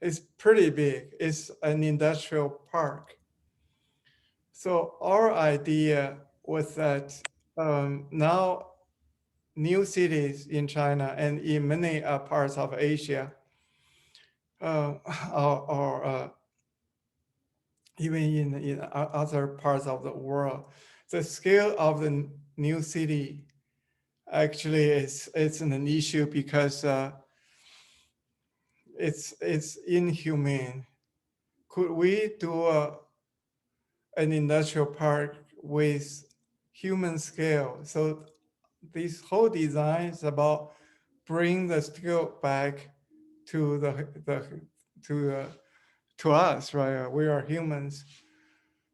It's pretty big. It's an industrial park. So our idea was that now new cities in China and in many parts of Asia, or even in other parts of the world, the scale of the new city actually it's an issue because it's inhumane. Could we do an industrial park with human scale? So this whole design is about bring the scale back to to us, right? We are humans.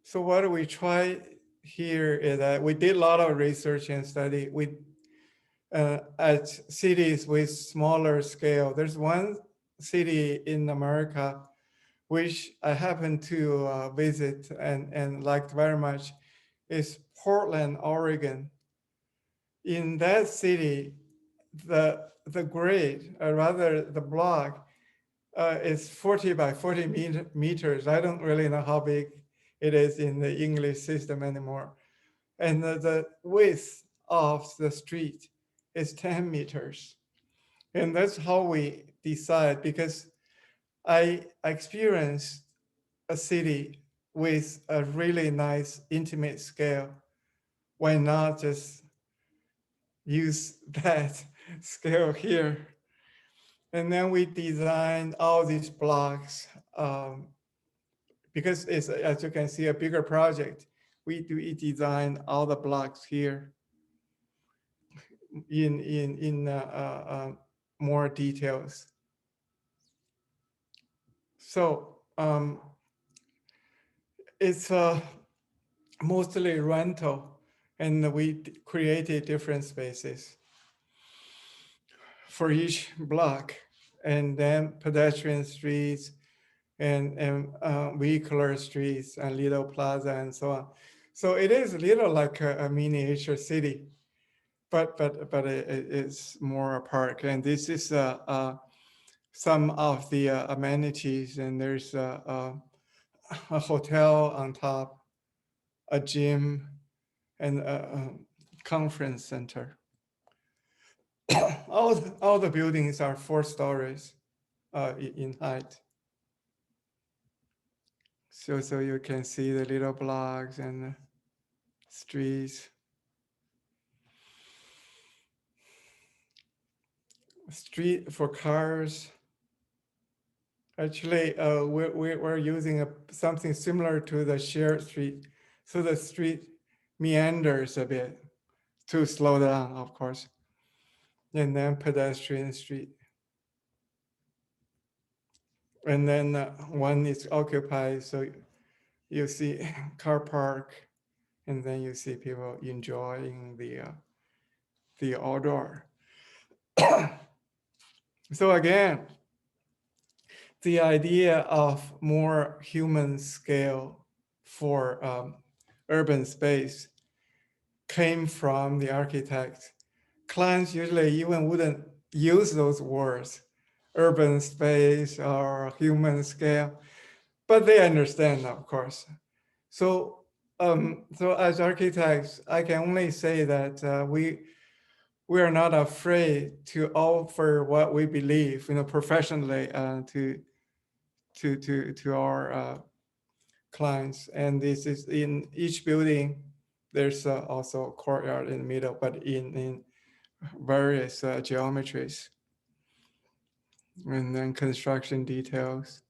So what we try here is that we did a lot of research and study. We at cities with smaller scale. There's one city in America which I happened to visit and liked very much, is Portland, Oregon. In that city, the grid, or rather the block, is 40 by 40 meters. I don't really know how big it is in the English system anymore. And the width of the street is 10 meters. And that's how we decide, because I experienced a city with a really nice intimate scale. Why not just use that scale here? And then we designed all these blocks because it's, as you can see, a bigger project. We design all the blocks here in more details. So it's mostly rental, and we created different spaces for each block, and then pedestrian streets and vehicular streets and little plaza and so on. So it is a little like a miniature city, but it's more a park. And this is some of the amenities, and there's a hotel on top, a gym, and a conference center. all the buildings are 4 stories in height. So you can see the little blocks and the streets. Street for cars. Actually, we're using something similar to the shared street. So the street meanders a bit to slow down, of course. And then pedestrian street. And then one is occupied, so you see car park, and then you see people enjoying the outdoor. So again, the idea of more human scale for urban space came from the architects. Clients usually even wouldn't use those words, urban space or human scale, but they understand, of course. So, so as architects, I can only say that we are not afraid to offer what we believe, professionally to our clients. And this is in each building. There's also a courtyard in the middle, but in various geometries, and then construction details.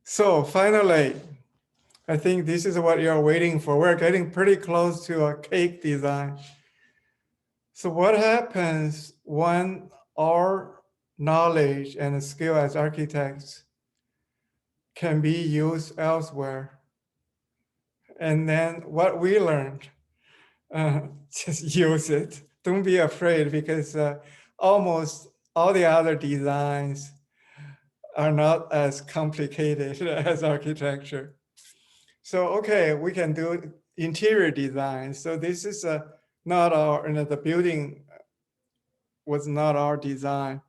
So finally, I think this is what you're waiting for. We're getting pretty close to a cake design. So what happens when our knowledge and skill as architects can be used elsewhere? And then what we learned, just use it. Don't be afraid, because almost all the other designs are not as complicated as architecture. So, okay, we can do interior design. So this is not our, the building was not our design.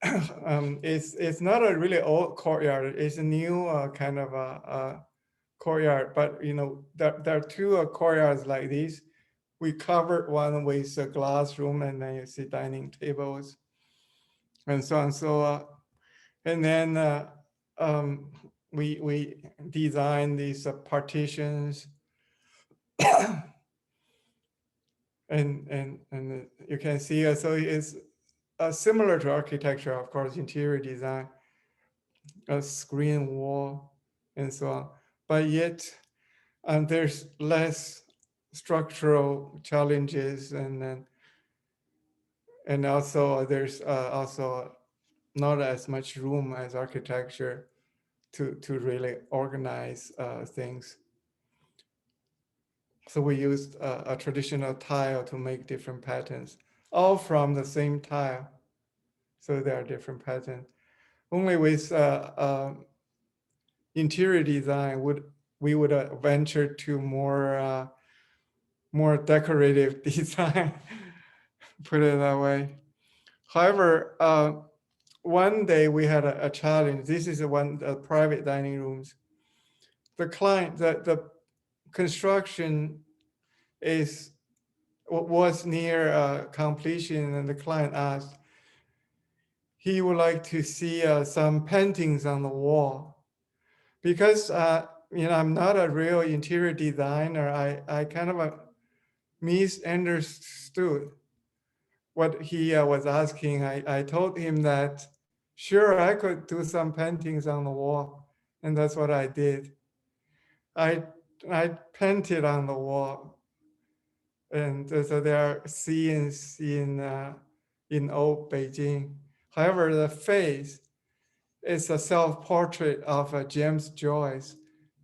It's not a really old courtyard. It's a new kind of a courtyard, but there are two courtyards like this. We covered one with a glass room, and then you see dining tables and so on. So, and then we designed these partitions, and you can see. So it's similar to architecture, of course, interior design, a screen wall, and so on. But yet, there's less structural challenges, and also there's also not as much room as architecture to really organize things. So we used a traditional tile to make different patterns, all from the same tile. So there are different patterns. Only with interior design we would venture to more decorative design, put it that way. However, one day we had a challenge. This is one private dining rooms. The client, the construction was near completion, and the client asked he would like to see some paintings on the wall, because I'm not a real interior designer. I kind of misunderstood what he was asking. I told him that sure, I could do some paintings on the wall, and that's what I did. I painted on the wall, and so there are scenes in old Beijing. However, the face is a self-portrait of James Joyce,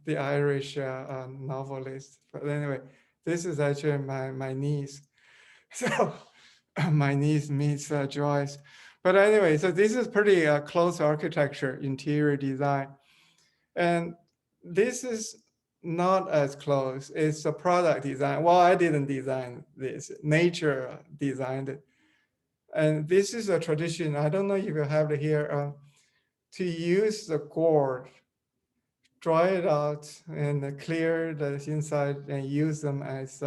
the Irish novelist. But anyway, this is actually my niece. So my niece meets Joyce. But anyway, so this is pretty close architecture, interior design. And this is not as close. It's a product design. Well, I didn't design this. Nature designed it. And this is a tradition. I don't know if you have it here. To use the gourd, dry it out, and clear the inside, and use them as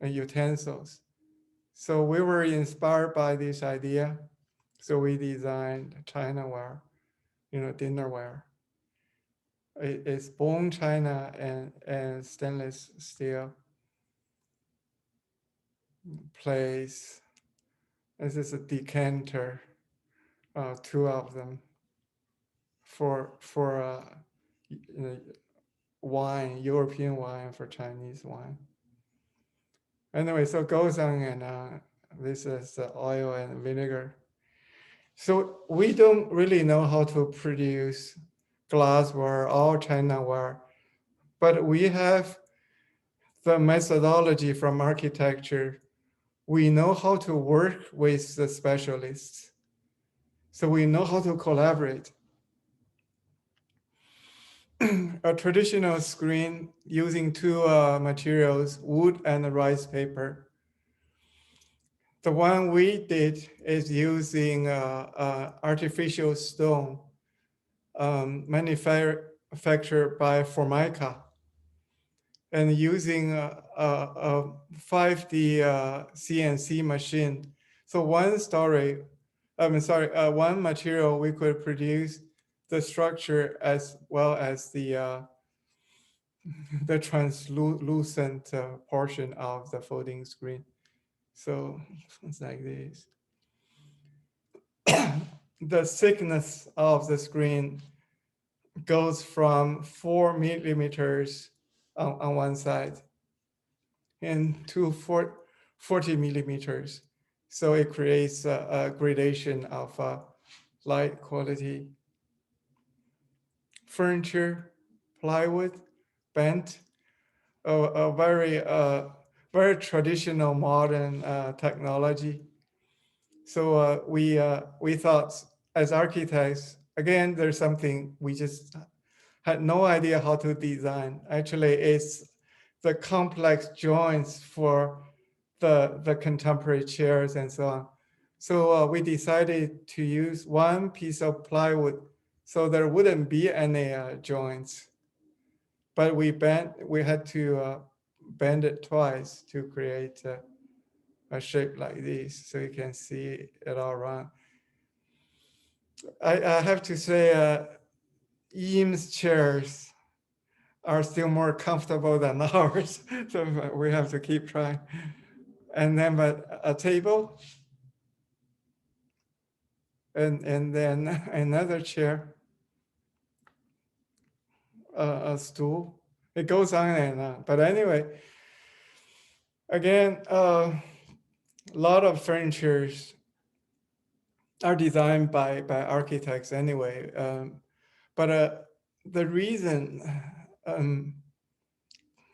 utensils. So we were inspired by this idea. So we designed Chinaware, dinnerware. It's bone china and stainless steel plates. This is a decanter, two of them, for wine, European wine, for Chinese wine. Anyway, so it goes on, and this is oil and vinegar. So we don't really know how to produce glassware or Chinaware, but we have the methodology from architecture. we know how to work with the specialists. So we know how to collaborate. A traditional screen using two materials, wood and rice paper. The one we did is using artificial stone manufactured by Formica and using a 5D CNC machine. So one material we could produce the structure as well as the translucent portion of the folding screen. So it's like this. The thickness of the screen goes from 4 millimeters on one side and to 40 millimeters. So it creates a gradation of light quality. Furniture, plywood, bent, a very traditional modern technology. So we thought as architects, again, there's something we just had no idea how to design. Actually, it's the complex joints for the contemporary chairs and so on. So we decided to use one piece of plywood so there wouldn't be any joints. But we had to bend it twice to create a shape like this, so you can see it all around. I have to say, Eames chairs are still more comfortable than ours, so we have to keep trying. And then, but a table, and then another chair, a stool. It goes on and on. But anyway, again, a lot of furnitures are designed by architects anyway. But the reason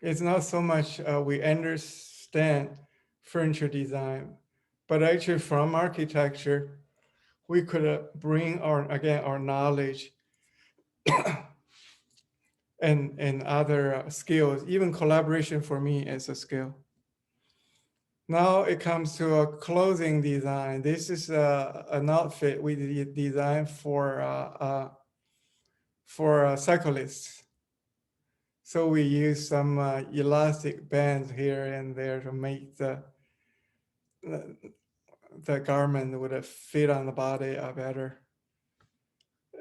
it's not so much we understand furniture design, but actually from architecture, we could bring our knowledge and other skills. Even collaboration for me is a skill. Now it comes to a clothing design. This is an outfit we designed for cyclists. So we use some elastic bands here and there to make the garment would fit on the body better.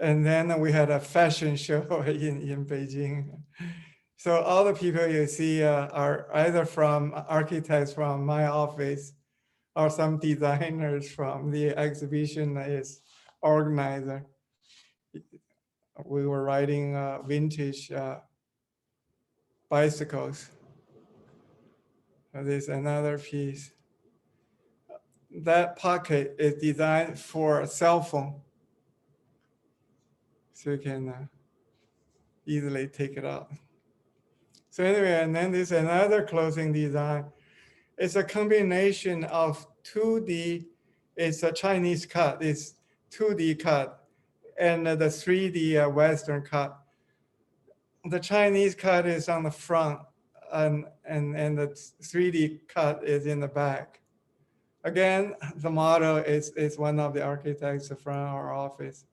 And then we had a fashion show in Beijing. So all the people you see are either from architects from my office or some designers from the exhibition is organizer. We were riding vintage bicycles. There's another piece. That pocket is designed for a cell phone. So you can easily take it out. So anyway, and then there's another clothing design. It's a combination of 2D, it's a Chinese cut, it's 2D cut, and the 3D Western cut. The Chinese cut is on the front, and the 3D cut is in the back. Again, the model is one of the architects from our office.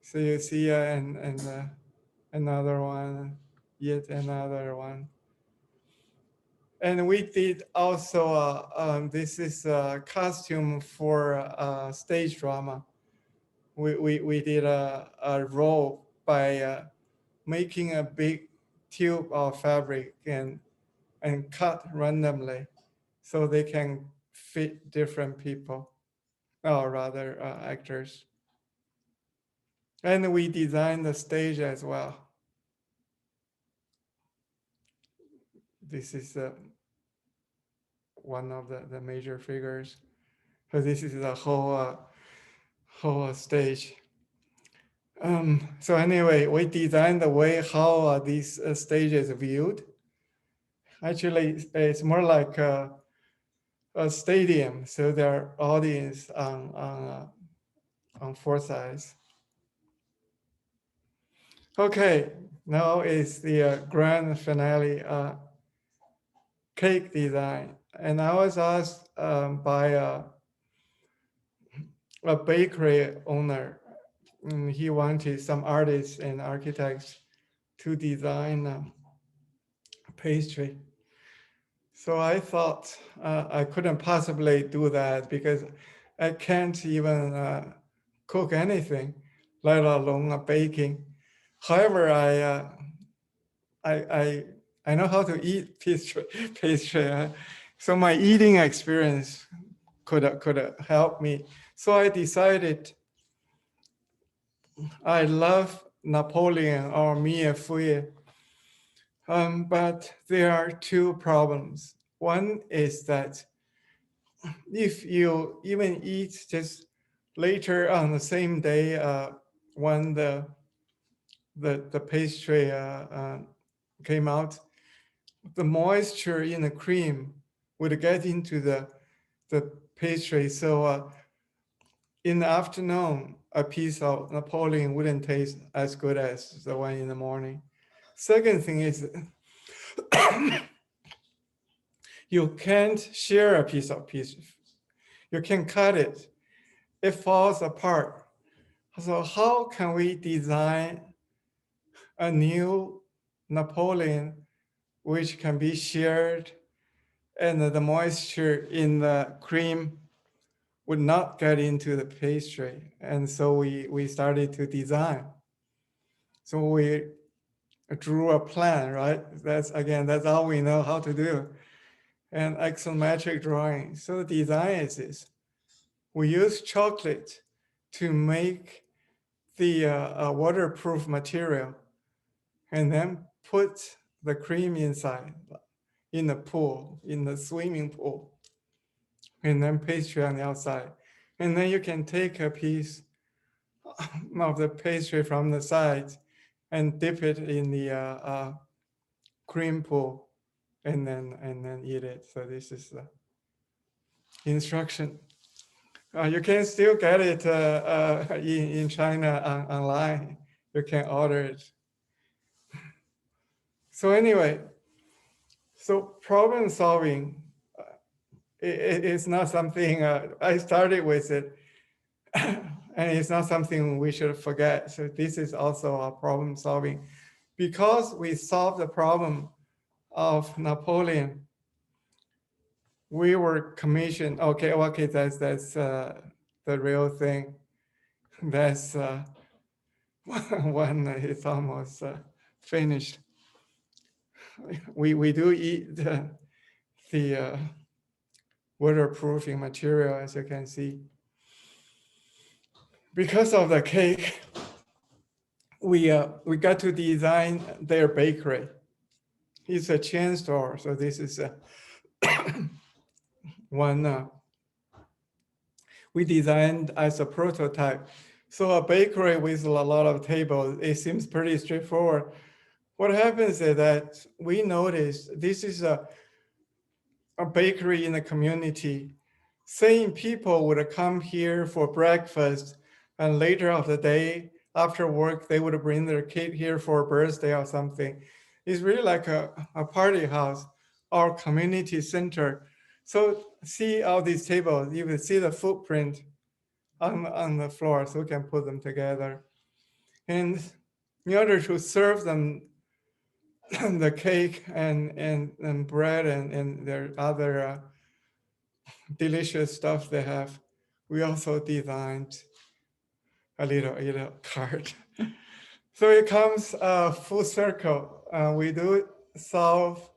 So you see another one, yet another one. And we did also, this is a costume for stage drama. We did a role by making a big tube of fabric and cut randomly so they can fit different people, or rather actors. And we designed the stage as well. This is one of the major figures. So this is the whole stage. So anyway, we designed the way how this stage is viewed. Actually, it's more like a stadium, so there are audience on four sides. Okay, now is the grand finale cake design, and I was asked by a bakery owner. He wanted some artists and architects to design pastry. So I thought I couldn't possibly do that because I can't even cook anything, let alone baking. However, I know how to eat pastry. So my eating experience could help me. So I decided I love Napoleon or millefeuille. But there are two problems. One is that if you even eat just later on the same day when the pastry came out, the moisture in the cream would get into the pastry. So in the afternoon, a piece of Napoleon wouldn't taste as good as the one in the morning. Second thing is you can't share a piece of pastry. You can cut it. It falls apart. So how can we design a new Napoleon which can be shared and the moisture in the cream would not get into the pastry? And so we started to design. So we drew a plan, right? That's all we know how to do. And axiomatic drawing. So the design is this. We use chocolate to make the waterproof material and then put the cream inside in the pool, in the swimming pool, and then pastry on the outside. And then you can take a piece of the pastry from the sides and dip it in the cream pool and then eat it. So this is the instruction. You can still get it in China online. You can order it. So anyway, so problem solving is not something I started with it, and it's not something we should forget. So this is also a problem solving, because we solved the problem of Napoleon. We were commissioned. Okay, that's the real thing. That's when it's almost finished. We do eat the waterproofing material, as you can see. Because of the cake, we got to design their bakery. It's a chain store, so this is one we designed as a prototype. So a bakery with a lot of tables, it seems pretty straightforward. What happens is that we noticed this is a bakery in the community. Same people would come here for breakfast, and later of the day, after work, they would bring their kid here for a birthday or something. It's really like a party house or community center. So see all these tables, you will see the footprint on the floor, so we can put them together. And in order to serve them the cake and bread and their other delicious stuff they have, we also designed a little cart. So it comes full circle. We do solve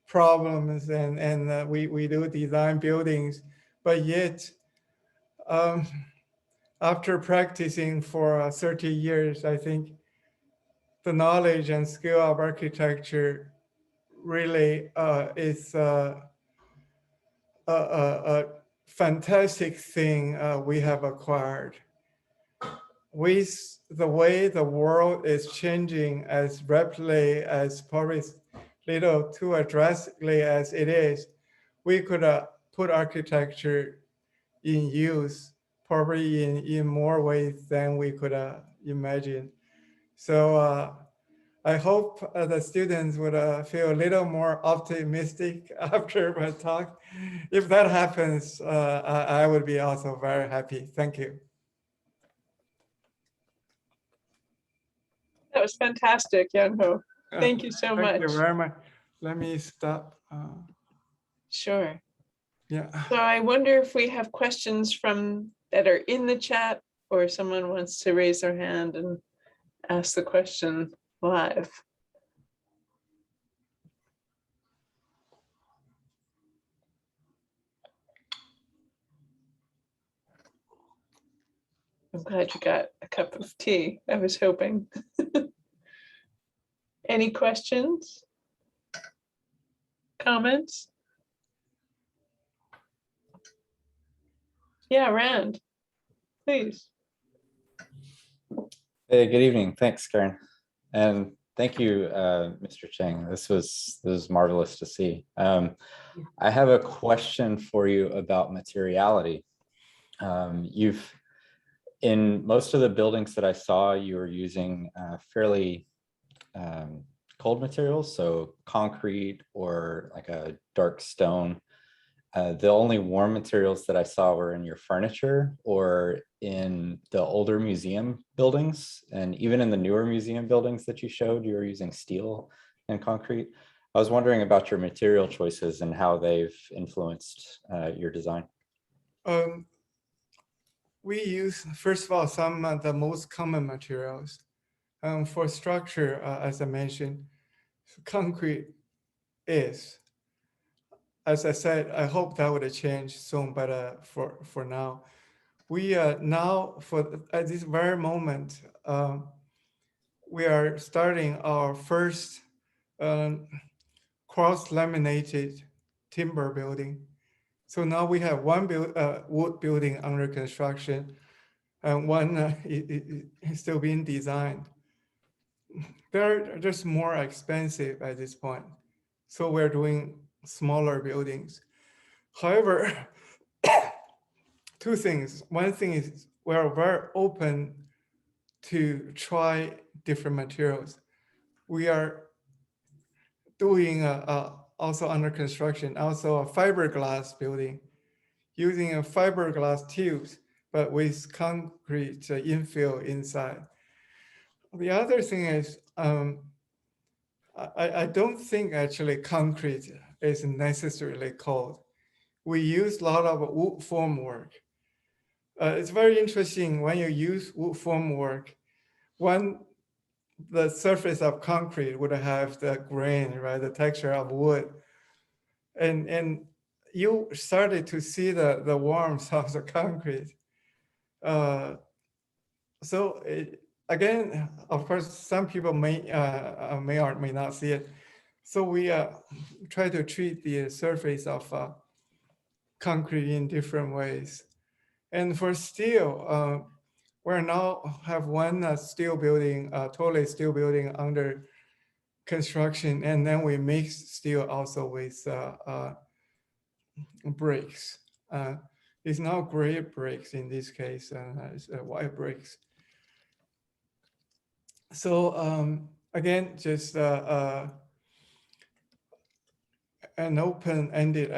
problems and we do design buildings, but yet after practicing for 30 years, I think the knowledge and skill of architecture really is a fantastic thing we have acquired. With the way the world is changing as rapidly as probably little too drastically as it is, we could put architecture in use, probably in more ways than we could imagine. So I hope the students would feel a little more optimistic after my talk. If that happens, I would be also very happy. Thank you. That was fantastic, Yanghou. Thank you so much. Thank you very much. Let me stop. Sure. Yeah. So I wonder if we have questions from that are in the chat, or someone wants to raise their hand and ask the question live. I'm glad you got a cup of tea. I was hoping. Any questions? Comments? Yeah, Rand, please. Hey, good evening. Thanks, Karen. And thank you, Mr. Chang. This was marvelous to see. I have a question for you about materiality. In most of the buildings that I saw, you were using fairly cold materials, so concrete or like a dark stone. The only warm materials that I saw were in your furniture or in the older museum buildings. And even in the newer museum buildings that you showed, you were using steel and concrete. I was wondering about your material choices and how they've influenced your design. We use, first of all, some of the most common materials. For structure, as I mentioned, concrete is. As I said, I hope that would change soon, but for now, we now, at this very moment, we are starting our first cross-laminated timber building. So now we have one wood building under construction, and one is still being designed. They're just more expensive at this point. So we're doing smaller buildings. However, two things. One thing is we're very open to try different materials. We are doing also under construction, also a fiberglass building, using a fiberglass tubes, but with concrete infill inside. The other thing is, I don't think actually concrete is necessarily cold. We use a lot of wood formwork. It's very interesting when you use wood formwork, the surface of concrete would have the grain, right, the texture of wood. And you started to see the warmth of the concrete. Again, of course, some people may or may not see it. So we try to treat the surface of concrete in different ways. And for steel, we now have one steel building, totally steel building under construction, and then we mix steel also with bricks. It's not gray bricks in this case, it's white bricks. So again, just an open-ended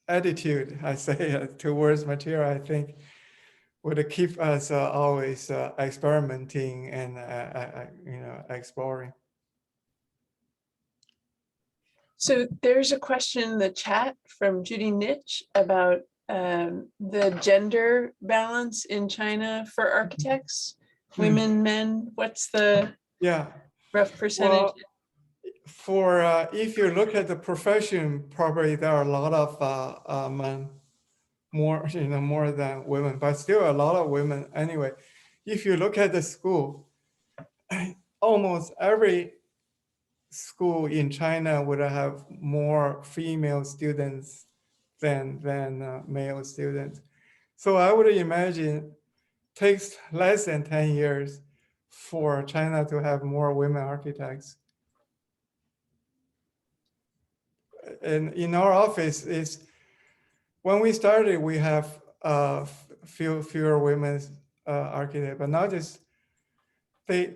attitude, I say, towards material, I think, would keep us always experimenting and exploring. So there's a question in the chat from Judy Nitch about the gender balance in China for architects, women, men. What's the rough percentage? Well, if you look at the profession, probably there are a lot of men, more than women, but still a lot of women anyway. If you look at the school, almost every school in China would have more female students than male students. So I would imagine it takes less than 10 years for China to have more women architects. in our office is when we started, we have fewer women architects, but now just there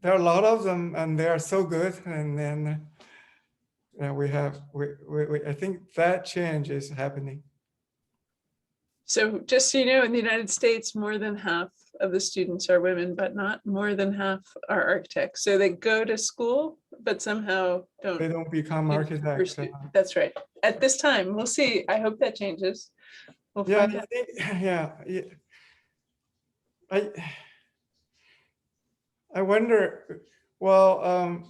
are a lot of them, and they are so good. And then I think that change is happening. So just so you know, in the United States, more than half of the students are women, but not more than half are architects. So they go to school, but somehow They don't. don't become architects. That's right. At this time, we'll see. I hope that changes. We'll Yeah, find out. yeah. I wonder. Well,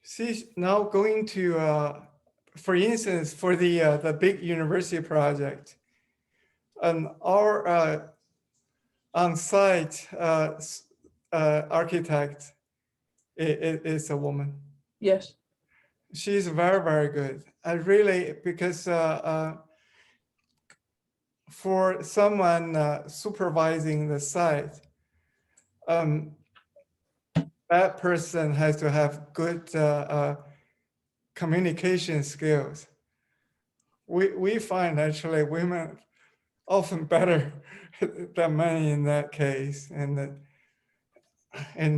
see, now going to, for instance, for the big university project, our on-site architect is a woman. Yes. She's very, very good. I really, because for someone supervising the site, that person has to have good communication skills. We find actually women often better than men in that case, and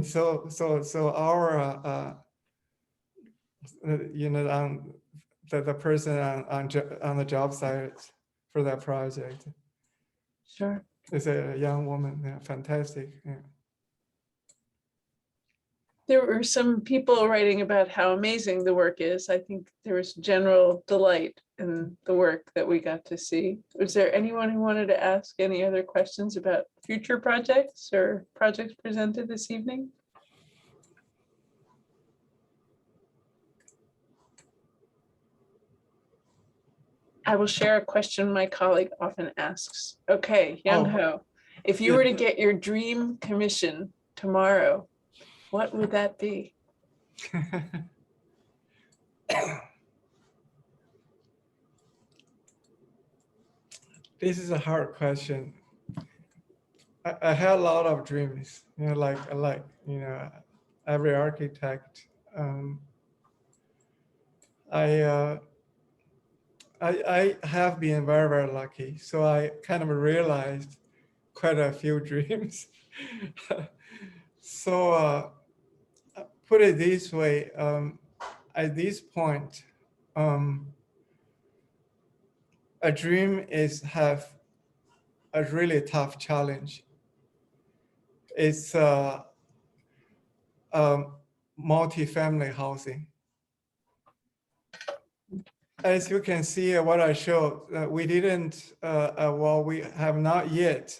so our the person on the job site for that project Sure. is a young woman. Yeah, fantastic. Yeah. There were some people writing about how amazing the work is. I think there was general delight in the work that we got to see. Was there anyone who wanted to ask any other questions about future projects or projects presented this evening? I will share a question my colleague often asks. Okay, Yanghou, if you were to get your dream commission tomorrow, what would that be? This is a hard question. I had a lot of dreams, like every architect. I have been very, very lucky. So I kind of realized quite a few dreams. So put it this way, at this point, a dream is have a really tough challenge. It's multi-family housing. As you can see, what I showed, we didn't, well, we have not yet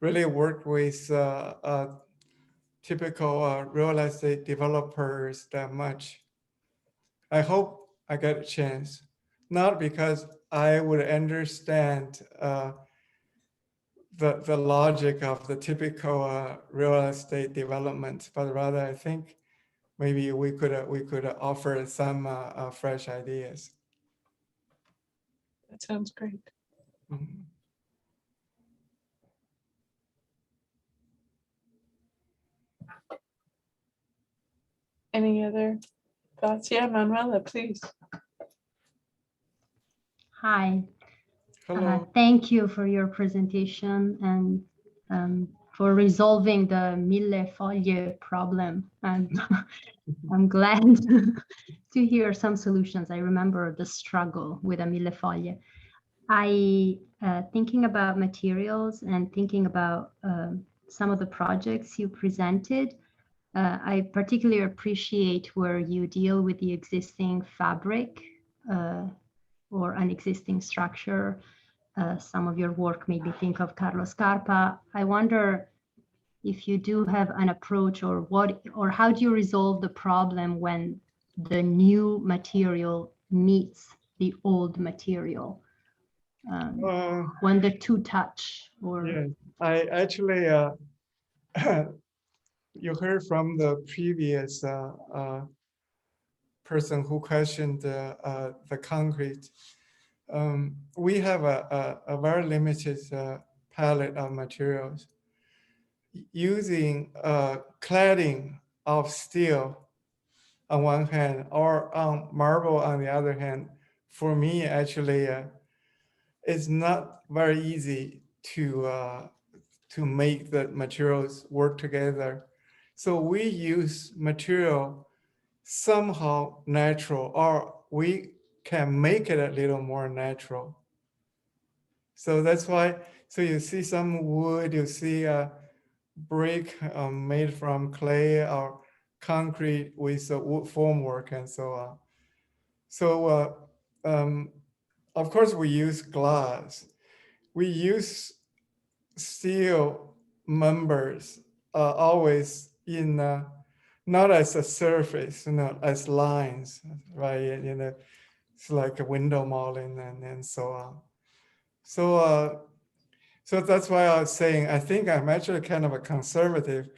really worked with typical real estate developers that much. I hope I get a chance, not because I would understand the logic of the typical real estate development, but rather I think maybe we could offer some fresh ideas. That sounds great. Mhm. Any other thoughts? Yeah, Manuela, please. Hi. Hello. Thank you for your presentation and for resolving the mille feuilles problem. And I'm glad to hear some solutions. I remember the struggle with a mille feuilles. Thinking about materials and thinking about some of the projects you presented, I particularly appreciate where you deal with the existing fabric or an existing structure. Some of your work made me think of Carlos Carpa. I wonder if you do have an approach or how do you resolve the problem when the new material meets the old material? When the two touch or... Yeah, I actually, you heard from the previous person who questioned the concrete. We have a very limited palette of materials. Using cladding of steel on one hand, or on marble on the other hand, for me, actually, it's not very easy to make the materials work together. So we use material somehow natural, or we can make it a little more natural. So that's why, so you see some wood, you see a brick made from clay or concrete with a wood formwork and so on. So of course we use glass. We use steel members always in not as a surface, as lines, right? It's like a window molding and so on. So that's why I was saying, I think I'm actually kind of a conservative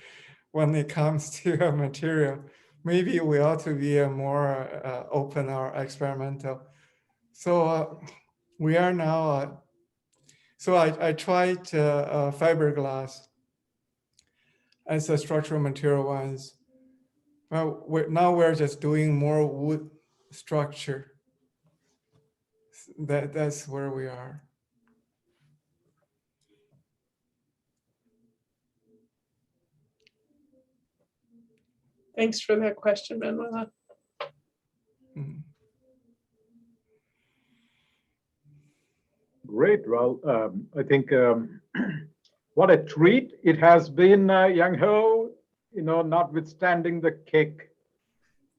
when it comes to a material. Maybe we ought to be a more open or experimental. So we are now, so I tried fiberglass as a structural material once. Well, now we're just doing more wood structure. That's where we are. Thanks for that question, Manuela. Mhm. Great. Well, I think what a treat it has been, Yanghou, notwithstanding the cake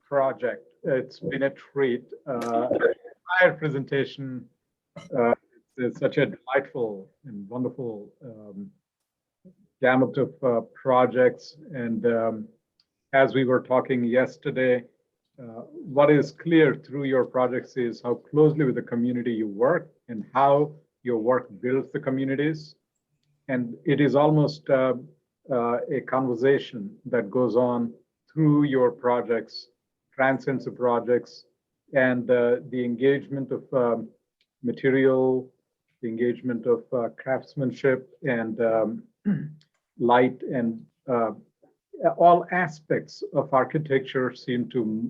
project. It's been a treat. Entire presentation, it's such a delightful and wonderful gamut of projects. And as we were talking yesterday, what is clear through your projects is how closely with the community you work and how your work builds the communities. And it is almost a conversation that goes on through your projects, transcends the projects, and the engagement of material, the engagement of craftsmanship and light, and all aspects of architecture seem to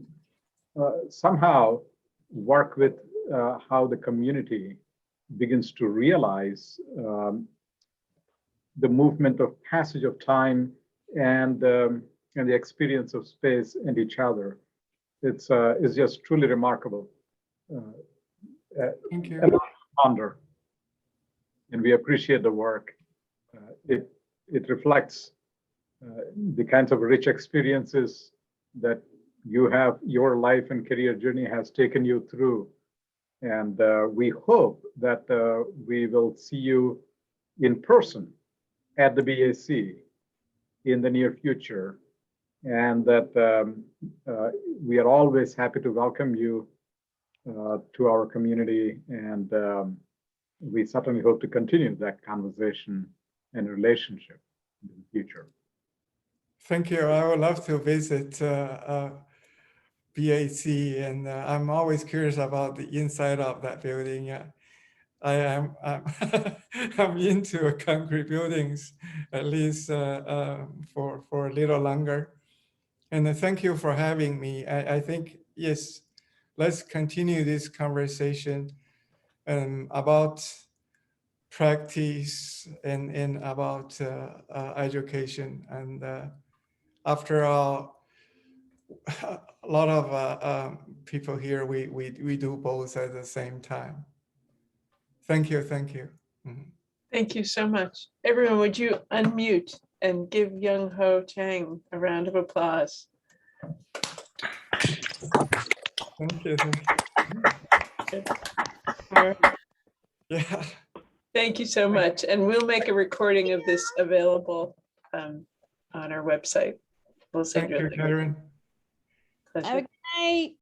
somehow work with how the community begins to realize the movement of passage of time and the experience of space and each other. It's just truly remarkable. Thank you. A lot to ponder, and we appreciate the work. It reflects the kinds of rich experiences that you have, your life and career journey has taken you through. And we hope that we will see you in person at the BAC in the near future, and that we are always happy to welcome you to our community, and we certainly hope to continue that conversation and relationship in the future. Thank you. I would love to visit BAC, and I'm always curious about the inside of that building. I'm I'm into concrete buildings, at least for a little longer. And thank you for having me. I think, yes, let's continue this conversation about practice and about education. And after all, a lot of people here, we do both at the same time. Thank you, thank you. Mhm. Thank you so much. Everyone, would you unmute and give young Ho Chang a round of applause? Thank you. Good. All right. Yeah. Thank you so much. And we'll make a recording of this available on our website. We'll send Thank you, a Karen. pleasure. Have a good night.